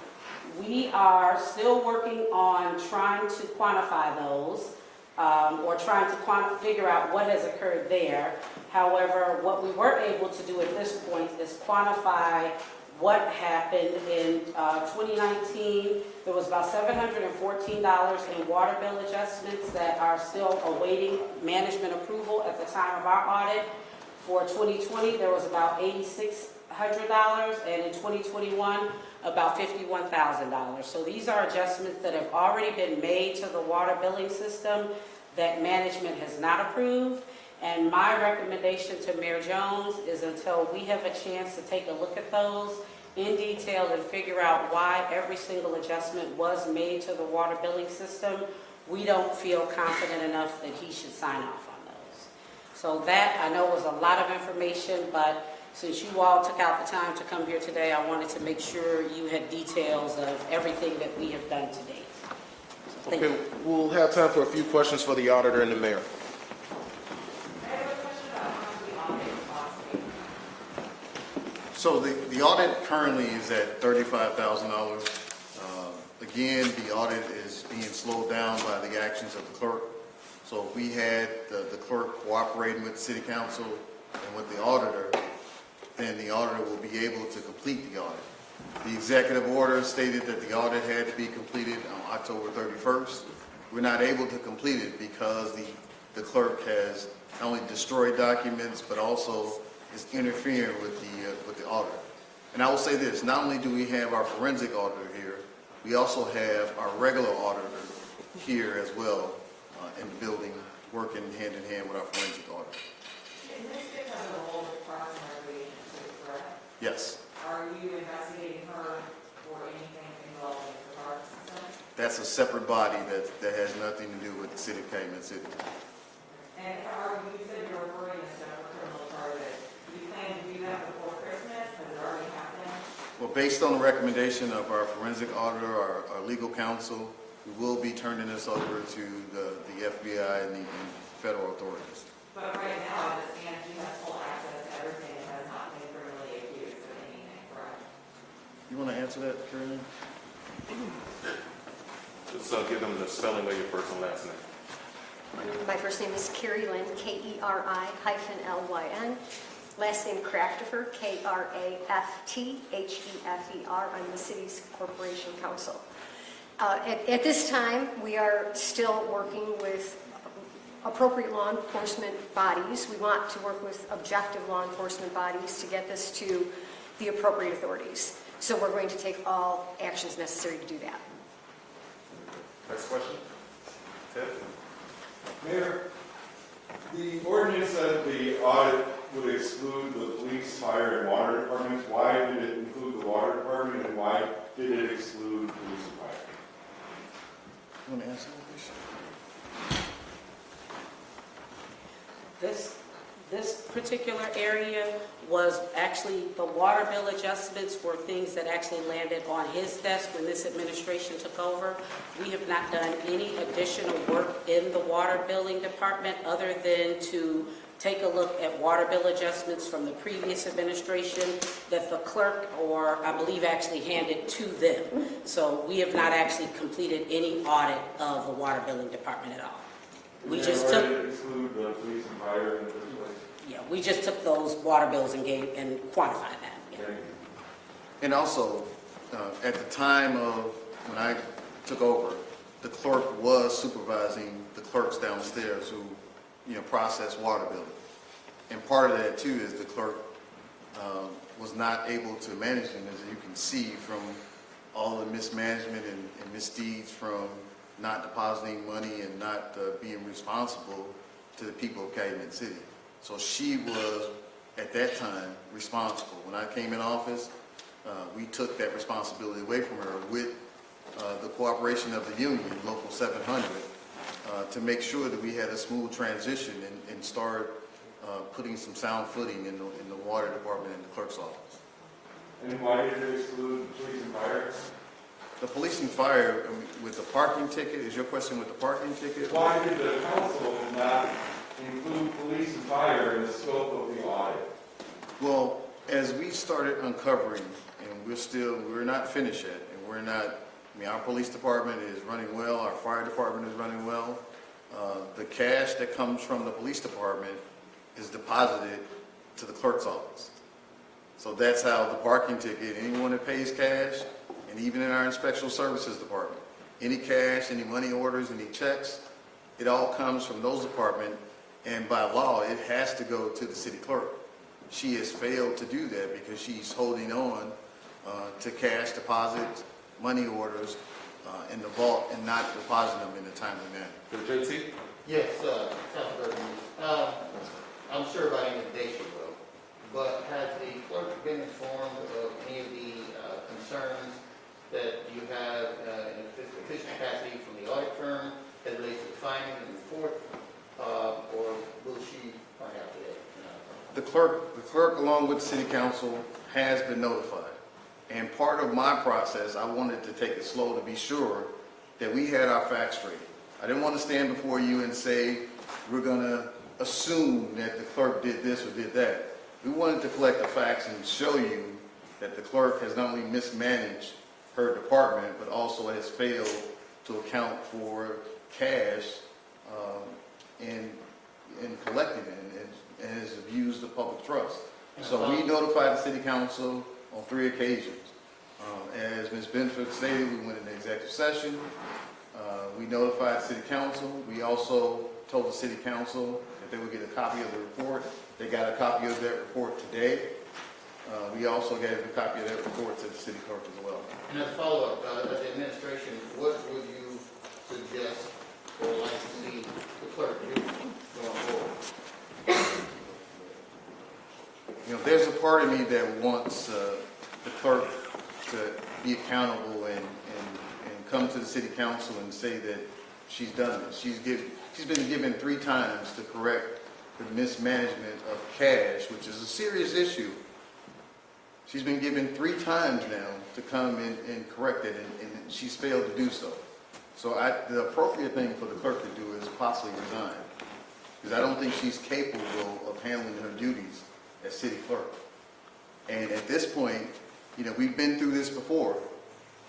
Speaker 6: We are still working on trying to quantify those, or trying to figure out what has occurred there. However, what we weren't able to do at this point is quantify what happened in 2019. There was about $714 in water bill adjustments that are still awaiting management approval at the time of our audit. For 2020, there was about $8,600, and in 2021, about $51,000. So these are adjustments that have already been made to the water billing system that management has not approved. And my recommendation to Mayor Jones is, until we have a chance to take a look at those in detail and figure out why every single adjustment was made to the water billing system, we don't feel confident enough that he should sign off on those. So that, I know, was a lot of information, but since you all took out the time to come here today, I wanted to make sure you had details of everything that we have done to date. So thank
Speaker 3: Okay,
Speaker 6: you.
Speaker 3: we'll have time for a few questions for the auditor and the mayor.
Speaker 5: So the audit currently is at $35,000. Again, the audit is being slowed down by the actions of the clerk. So if we had the clerk cooperating with the city council and with the auditor, then the auditor will be able to complete the audit. The executive order stated that the audit had to be completed on October 31st. We're not able to complete it because the clerk has not only destroyed documents, but also is interfering with the auditor. And I will say this, not only do we have our forensic auditor here, we also have our regular auditor here as well in the building, working hand in hand with our forensic auditor.
Speaker 7: And this gets on the role of Parks and Recreation, correct?
Speaker 5: Yes,
Speaker 7: Are you investigating her for anything involving the parks and stuff?
Speaker 5: that's a separate body that has nothing to do with the city of Calumet City.
Speaker 7: And you said you're referring to separate criminal charges. Do you plan to do that before Christmas? Has it already happened?
Speaker 5: Well, based on the recommendation of our forensic auditor, our legal counsel, we will be turning this over to the FBI and the federal authorities.
Speaker 7: But right now, as it stands, you have full access to everything and has not been criminally accused of anything, correct?
Speaker 5: You want to answer that, Carolyn?
Speaker 3: Just give them the spelling of your first and last name.
Speaker 8: My first name is Carrie Lynn, Keri-Lyn. Last name Craftifer, Kraftthefer. I'm the city's corporation counsel. At this time, we are still working with appropriate law enforcement bodies. We want to work with objective law enforcement bodies to get this to the appropriate authorities. So we're going to take all actions necessary to do that.
Speaker 3: Next question. Ted?
Speaker 9: Mayor, the ordinance said the audit would exclude the police, fire, and water departments. Why did it include the water department, and why did it exclude police and fire?
Speaker 5: You want to answer that, please?
Speaker 6: This particular area was actually, the water bill adjustments were things that actually landed on his desk when this administration took over. We have not done any additional work in the water billing department other than to take a look at water bill adjustments from the previous administration that the clerk, or I believe, actually handed to them. So we have not actually completed any audit of the water billing department at all. We just
Speaker 9: Why
Speaker 6: took,
Speaker 9: did it exclude the police and fire in the first place?
Speaker 6: yeah, we just took those water bills and quantified that. Yeah.
Speaker 9: Thank you.
Speaker 5: And also, at the time of when I took over, the clerk was supervising the clerks downstairs who, process water billing. And part of that too is the clerk was not able to manage them, as you can see from all the mismanagement and misdeeds from not depositing money and not being responsible to the people of Calumet City. So she was, at that time, responsible. When I came in office, we took that responsibility away from her with the cooperation of the union, Local 700, to make sure that we had a smooth transition and start putting some sound footing in the water department and the clerk's office.
Speaker 9: And why did it exclude police and fire?
Speaker 5: The police and fire, with the parking ticket, is your question with the parking ticket?
Speaker 9: Why did the council not include police and fire in the scope of the audit?
Speaker 5: Well, as we started uncovering, and we're not finished yet, and our police department is running well, our fire department is running well. The cash that comes from the police department is deposited to the clerk's office. So that's how the parking ticket, anyone that pays cash, and even in our inspection services department, any cash, any money orders, any checks, it all comes from those departments, and by law, it has to go to the city clerk. She has failed to do that because she's holding on to cash deposits, money orders in the vault and not depositing them in a timely manner.
Speaker 3: JT?
Speaker 10: Yes, Council President. I'm sure by invitation, though, but has the clerk been informed of any of the concerns that you have in official capacity from the audit firm as relates to the findings and report, or will she find out today?
Speaker 5: The clerk clerk, along with the city council, has been notified. And part of my process, I wanted to take it slow to be sure that we had our facts straight. I didn't want to stand before you and say, we're going to assume that the clerk did this or did that. We wanted to collect the facts and show you that the clerk has not only mismanaged her department, but also has failed to account for cash in collecting it and has abused the public trust. So we notified the city council on 3 occasions. As Ms. Benford stated, we went into executive session. We notified the city council. We also told the city council that they would get a copy of the report. They got a copy of that report today. We also gave a copy of that report to the city clerk as well.
Speaker 10: And as a follow-up, as the administration, what would you suggest or like to see the clerk do going forward?
Speaker 5: You know, there's a part of me that wants the clerk to be accountable and come to the city council and say that she's done it. She's been given 3 times to correct the mismanagement of cash, which is a serious issue. She's been given 3 times now to come and correct it, and she's failed to do so. So the appropriate thing for the clerk to do is possibly resign, because I don't think she's capable of handling her duties as city clerk. And at this point, you know, we've been through this before,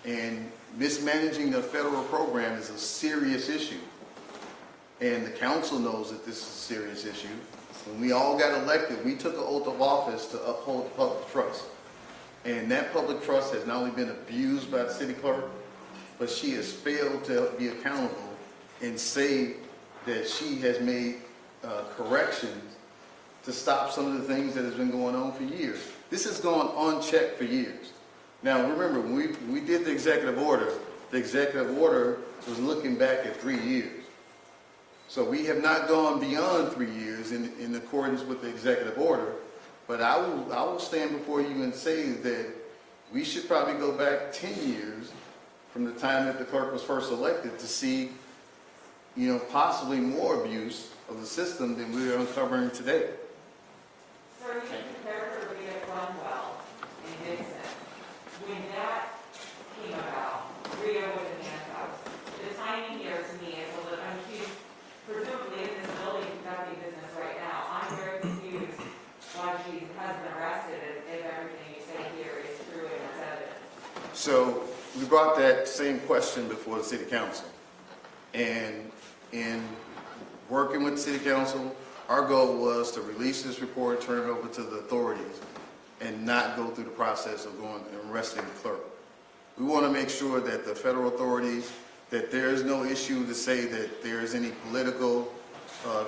Speaker 5: and mismanaging a federal program is a serious issue. And the council knows that this is a serious issue. When we all got elected, we took an oath of office to uphold the public trust. And that public trust has not only been abused by the city clerk, but she has failed to be accountable and say that she has made corrections to stop some of the things that has been going on for years. This has gone unchecked for years. Now remember, when we did the executive order was looking back at 3 years. So we have not gone beyond 3 years in accordance with the executive order, but I will stand before you and say that we should probably go back 10 years from the time that the clerk was first elected to see, you know, possibly more abuse of the system than we are uncovering today.
Speaker 7: So you can compare her to Rita Cromwell in Dixon. When that came about, Rita was in handcuffs. The timing here to me is a little, I mean, she's presumably in this building conducting business right now. I'm very confused why she hasn't been arrested if everything you say here is true and it's evidence.
Speaker 5: So we brought that same question before the city council. And in working with the city council, our goal was to release this report, turn it over to the authorities, and not go through the process of going and arresting the clerk. We want to make sure that the federal authorities, that there is no issue to say that there is any political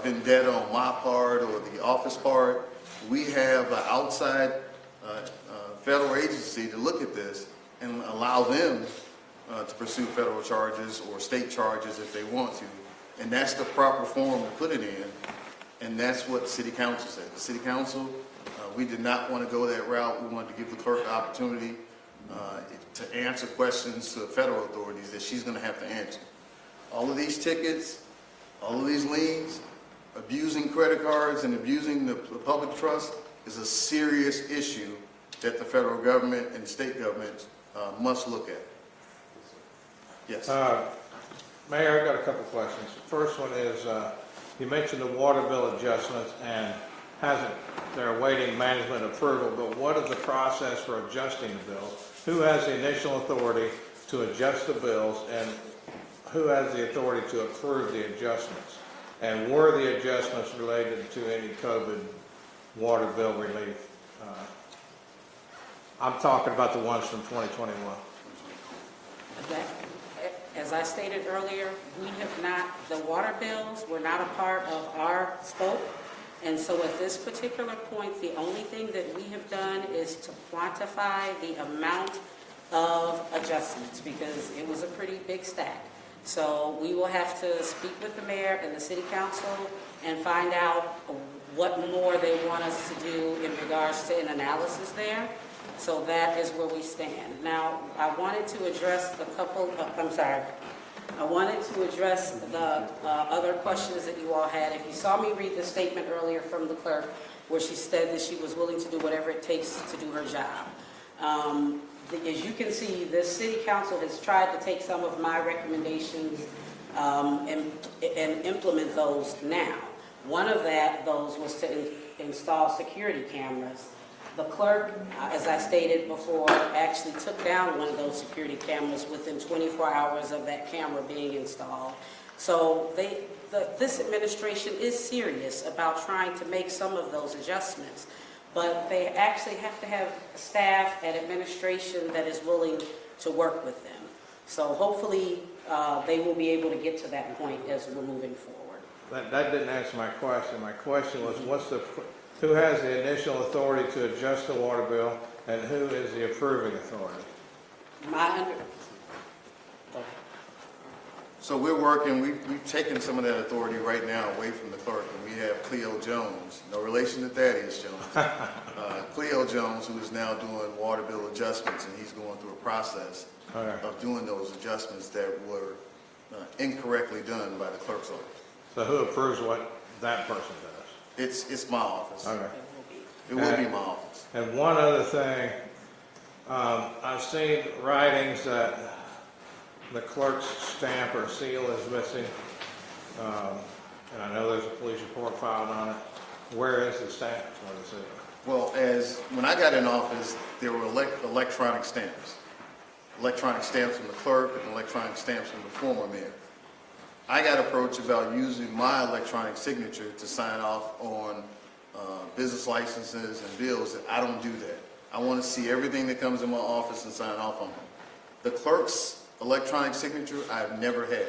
Speaker 5: vendetta on my part or the office part. We have an outside federal agency to look at this and allow them to pursue federal charges or state charges if they want to. And that's the proper form to put it in. And that's what the city council said. The city council, we did not want to go that route. We wanted to give the clerk the opportunity to answer questions to the federal authorities that she's going to have to answer. All of these tickets, all of these liens, abusing credit cards and abusing the public trust is a serious issue that the federal government and state governments must look at. Yes.
Speaker 2: Mayor, I've got a couple of questions. The first one is, you mentioned the water bill adjustments and they're awaiting management approval, but what is the process for adjusting the bills? Who has the initial authority to adjust the bills, and who has the authority to approve the adjustments? And were the adjustments related to any COVID water bill relief? I'm talking about the ones from 2021.
Speaker 6: As I stated earlier, we have not, the water bills were not a part of our scope. And so at this particular point, the only thing that we have done is to quantify the amount of adjustments, because it was a pretty big stack. So we will have to speak with the mayor and the city council and find out what more they want us to do in regards to an analysis there. So that is where we stand. Now, I wanted to address a couple of, I wanted to address the other questions that you all had. If you saw me read the statement earlier from the clerk, where she said that she was willing to do whatever it takes to do her job. As you can see, this city council has tried to take some of my recommendations and implement those now. One of those was to install security cameras. The clerk, as I stated before, actually took down one of those security cameras within 24 hours of that camera being installed. So this administration is serious about trying to make some of those adjustments, but they actually have to have staff and administration that is willing to work with them. So hopefully they will be able to get to that point as we're moving forward.
Speaker 2: That didn't answer my question. My question was, who has the initial authority to adjust the water bill, and who is the approving authority?
Speaker 5: So we're working, we've taken some of that authority right now away from the clerk, and we have Cleo Jones, no relation to Thaddeus Jones. Cleo Jones, who is now doing water bill adjustments, and he's going through a process of doing those adjustments that were incorrectly done by the clerk's office.
Speaker 2: So who approves what that person does?
Speaker 5: It's my office.
Speaker 2: Okay.
Speaker 5: It will be my office.
Speaker 2: And one other thing, I've seen writings that the clerk's stamp or seal is missing, and I know there's a police report filed on it. Where is the stamp? What is it?
Speaker 5: Well, when I got in office, there were electronic stamps. Electronic stamps from the clerk and electronic stamps from the former mayor. I got approached about using my electronic signature to sign off on business licenses and bills, and I don't do that. I want to see everything that comes in my office and sign off on them. The clerk's electronic signature, I've never had.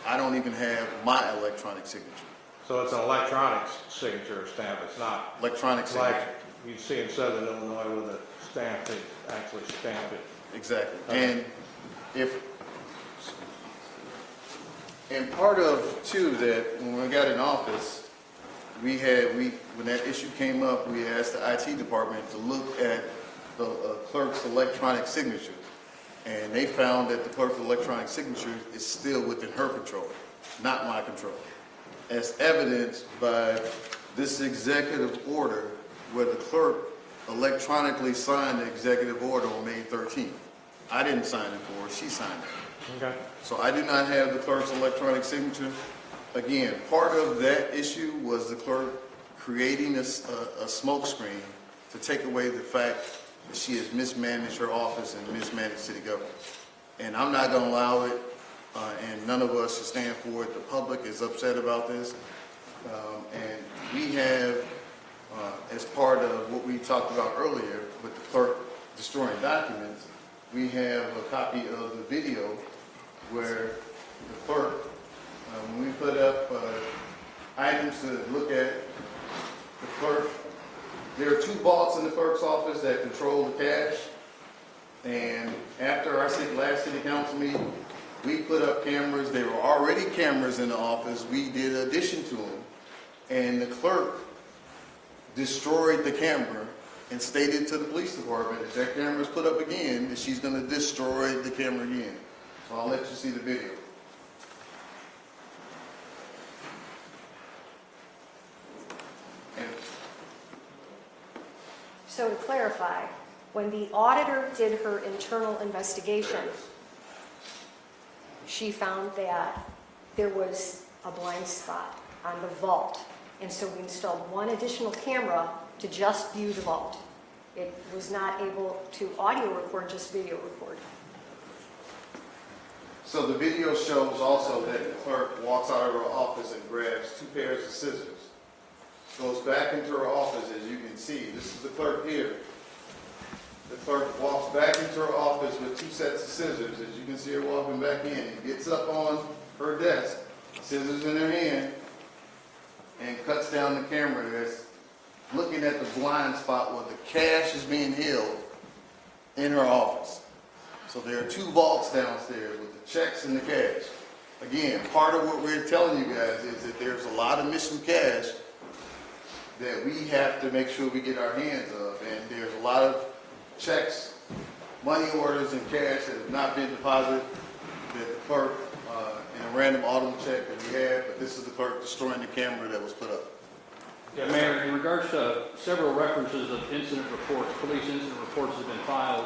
Speaker 5: I don't even have my electronic signature.
Speaker 2: So it's an electronic signature stamp. It's not
Speaker 5: Electronic signature.
Speaker 2: like you see in Southern Illinois with a stamp that actually stamp it.
Speaker 5: Exactly.
Speaker 2: Okay.
Speaker 5: And part of too that when we got in office, when that issue came up, we asked the IT department to look at the clerk's electronic signature, and they found that the clerk's electronic signature is still within her control, not my control, as evidenced by this executive order where the clerk electronically signed the executive order on May 13th. I didn't sign it for her, she signed it.
Speaker 2: Okay.
Speaker 5: So I do not have the clerk's electronic signature. Again, part of that issue was the clerk creating a smoke screen to take away the fact that she has mismanaged her office and mismanaged city government. And I'm not going to allow it, and none of us should stand for it. The public is upset about this. And we have, as part of what we talked about earlier with the clerk destroying documents, we have a copy of the video where the clerk, when we put up items to look at the clerk, there are 2 vaults in the clerk's office that control the cash. And after our last city council meeting, we put up cameras. There were already cameras in the office. We did addition to them. And the clerk destroyed the camera and stated to the police department, if that camera is put up again, that she's going to destroy the camera again. So I'll let you see the video.
Speaker 8: So to clarify, when the auditor did her internal investigation, she found that there was a blind spot on the vault. And so we installed one additional camera to just view the vault. It was not able to audio record, just video record.
Speaker 5: So the video shows also that the clerk walks out of her office and grabs 2 pairs of scissors, goes back into her office, as you can see. This is the clerk here. The clerk walks back into her office with 2 sets of scissors, as you can see her walking back in. And gets up on her desk, scissors in her hand, and cuts down the camera that's looking at the blind spot where the cash is being held in her office. So there are 2 vaults downstairs with the checks and the cash. Again, part of what we're telling you guys is that there's a lot of missing cash that we have to make sure we get our hands of. And there's a lot of checks, money orders, and cash that have not been deposited that the clerk check that we have, but this is the clerk destroying the camera that was put up.
Speaker 11: Yeah, Mayor, in regards to several references of incident reports, police incident reports have been filed,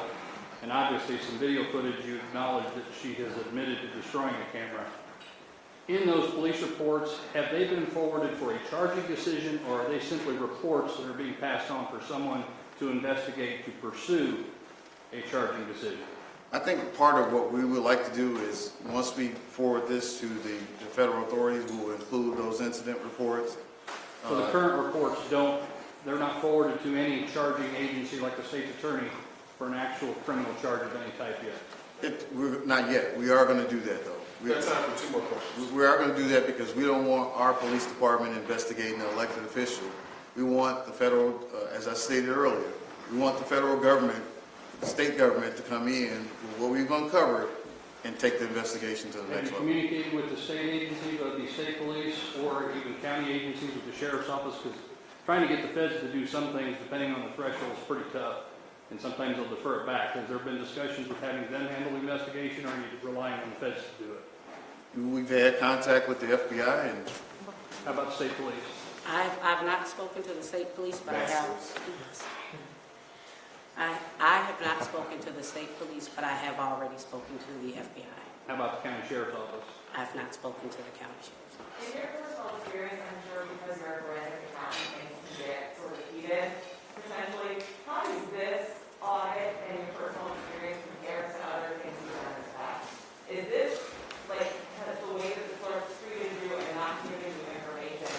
Speaker 11: and obviously some video footage, you acknowledge that she has admitted to destroying a camera. In those police reports, have they been forwarded for a charging decision, or are they simply reports that are being passed on for someone to investigate, to pursue a charging decision?
Speaker 5: I think part of what we would like to do is, once we forward this to the federal authorities, we will include those incident reports.
Speaker 11: So the current reports they're not forwarded to any charging agency like the state's attorney for an actual criminal charge of any type yet?
Speaker 5: We're not yet. We are going to do that, though.
Speaker 3: We have time for 2 more questions.
Speaker 5: We are going to do that because we don't want our police department investigating an elected official. We want the federal, as I stated earlier, we want the federal government, the state government to come in with what we've uncovered and take the investigation to the
Speaker 11: Have
Speaker 5: next
Speaker 11: you
Speaker 5: level.
Speaker 11: communicated with the state agencies, whether it be state police or even county agencies with the sheriff's office? Because trying to get the feds to do some things, depending on the threshold, is pretty tough, and sometimes they'll defer it back. Has there been discussions with having them handle the investigation, or are you relying on the feds to do it?
Speaker 5: We've had contact with the FBI, and
Speaker 11: How about state police?
Speaker 6: I've not spoken to the state police, but I have. I have not spoken to the state police, but I have already spoken to the FBI.
Speaker 11: How about the county sheriff's office?
Speaker 6: I've not spoken to the county sheriff's office.
Speaker 7: In your personal experience, I'm sure because you're a forensic accountant, things can get sort of heated, potentially. How does this audit and your personal experience compare to other things you've done in the past? Is this, like, the way that the clerk treated you and not giving you information,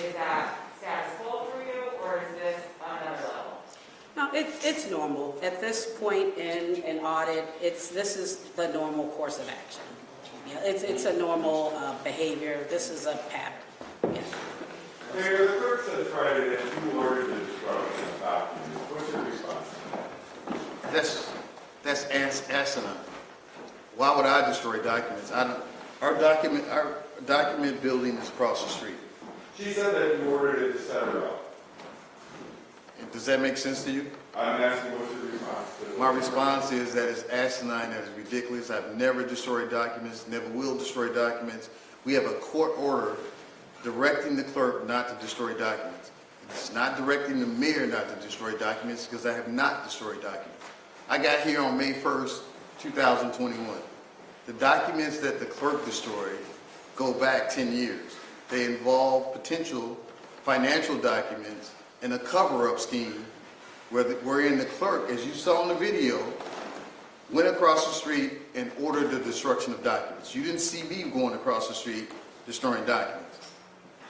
Speaker 7: is that status quo for you, or is this another level?
Speaker 6: No, it's normal. At this point in an audit, this is the normal course of action. Yeah, it's a normal behavior. This is a pattern. Yes.
Speaker 9: Mayor, the clerk said Friday that you ordered the destruction of documents. What's your response?
Speaker 5: that's asinine. Why would I destroy documents? Our document building is across the street.
Speaker 9: She said that you ordered it to set her up.
Speaker 5: Does that make sense to you?
Speaker 9: I'm asking what's your response to it?
Speaker 5: My response is that it's asinine, that is ridiculous. I've never destroyed documents, never will destroy documents. We have a court order directing the clerk not to destroy documents. It's not directing the mayor not to destroy documents because I have not destroyed documents. I got here on May 1st, 2021. The documents that the clerk destroyed go back 10 years. They involve potential financial documents and a cover-up scheme wherein the clerk, as you saw in the video, went across the street and ordered the destruction of documents. You didn't see me going across the street destroying documents.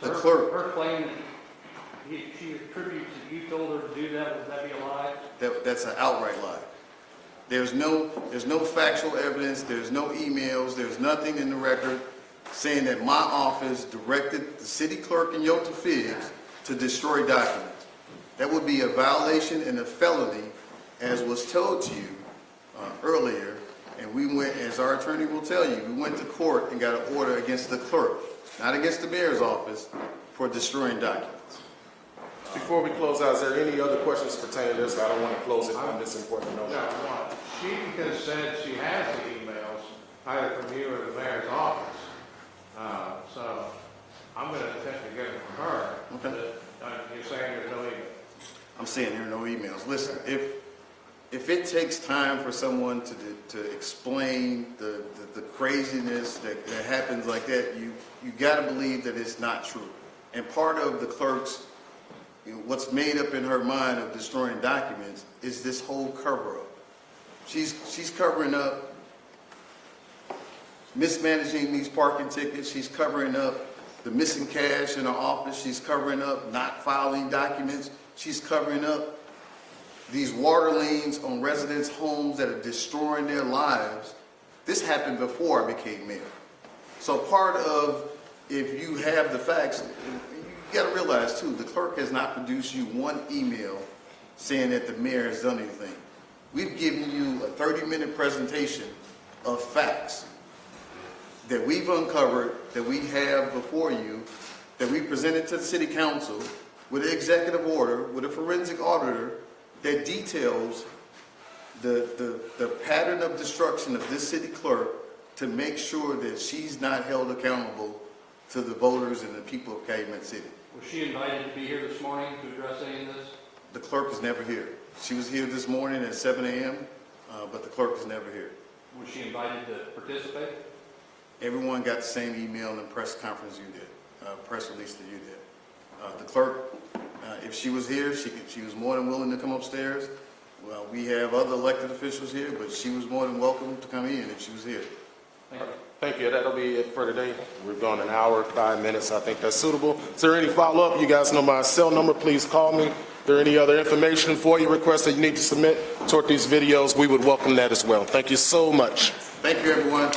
Speaker 5: The clerk,
Speaker 11: Her claim that she attributes that you told her to do that, would that be a lie?
Speaker 5: that's an outright lie. There's no factual evidence, there's no emails, there's nothing in the record saying that my office directed the city clerk in Yota Figs to destroy documents. That would be a violation and a felony, as was told to you earlier. And we went, as our attorney will tell you, we went to court and got an order against the clerk, not against the mayor's office, for destroying documents.
Speaker 3: Before we close out, is there any other questions pertaining to this? I don't want to close it on this important note.
Speaker 2: Yeah, one. She has said she has the emails, either from you or the mayor's office. So I'm going to attempt to get them from her.
Speaker 5: Okay.
Speaker 2: You're saying there's no email?
Speaker 5: I'm saying there are no emails. Listen, if it takes time for someone to explain the craziness that happens like that, you got to believe that it's not true. And part of the clerk's, what's made up in her mind of destroying documents is this whole cover-up. She's covering up mismanaging these parking tickets. She's covering up the missing cash in her office. She's covering up not filing documents. She's covering up these water liens on residents' homes that are destroying their lives. This happened before I became mayor. So part of, if you have the facts, you got to realize too, the clerk has not produced you one email saying that the mayor has done anything. We've given you a 30-minute presentation of facts that we've uncovered, that we have before you, that we presented to the city council with an executive order, with a forensic auditor that details the pattern of destruction of this city clerk to make sure that she's not held accountable to the voters and the people of Calumet City.
Speaker 11: Was she invited to be here this morning to address any of this?
Speaker 5: The clerk is never here. She was here this morning at 7 a.m., but the clerk is never here.
Speaker 11: Was she invited to participate?
Speaker 5: Everyone got the same email and press conference you did, press release that you did. The clerk, if she was here, she was more than willing to come upstairs. Well, we have other elected officials here, but she was more than welcome to come in if she was here.
Speaker 11: Thank you.
Speaker 3: Thank you. That'll be it for today. We've gone an hour, 5 minutes. I think that's suitable. Is there any follow-up? You guys know my cell number. Please call me. Is there any other information for you requests that you need to submit toward these videos? We would welcome that as well. Thank you so much.
Speaker 5: Thank you, everyone.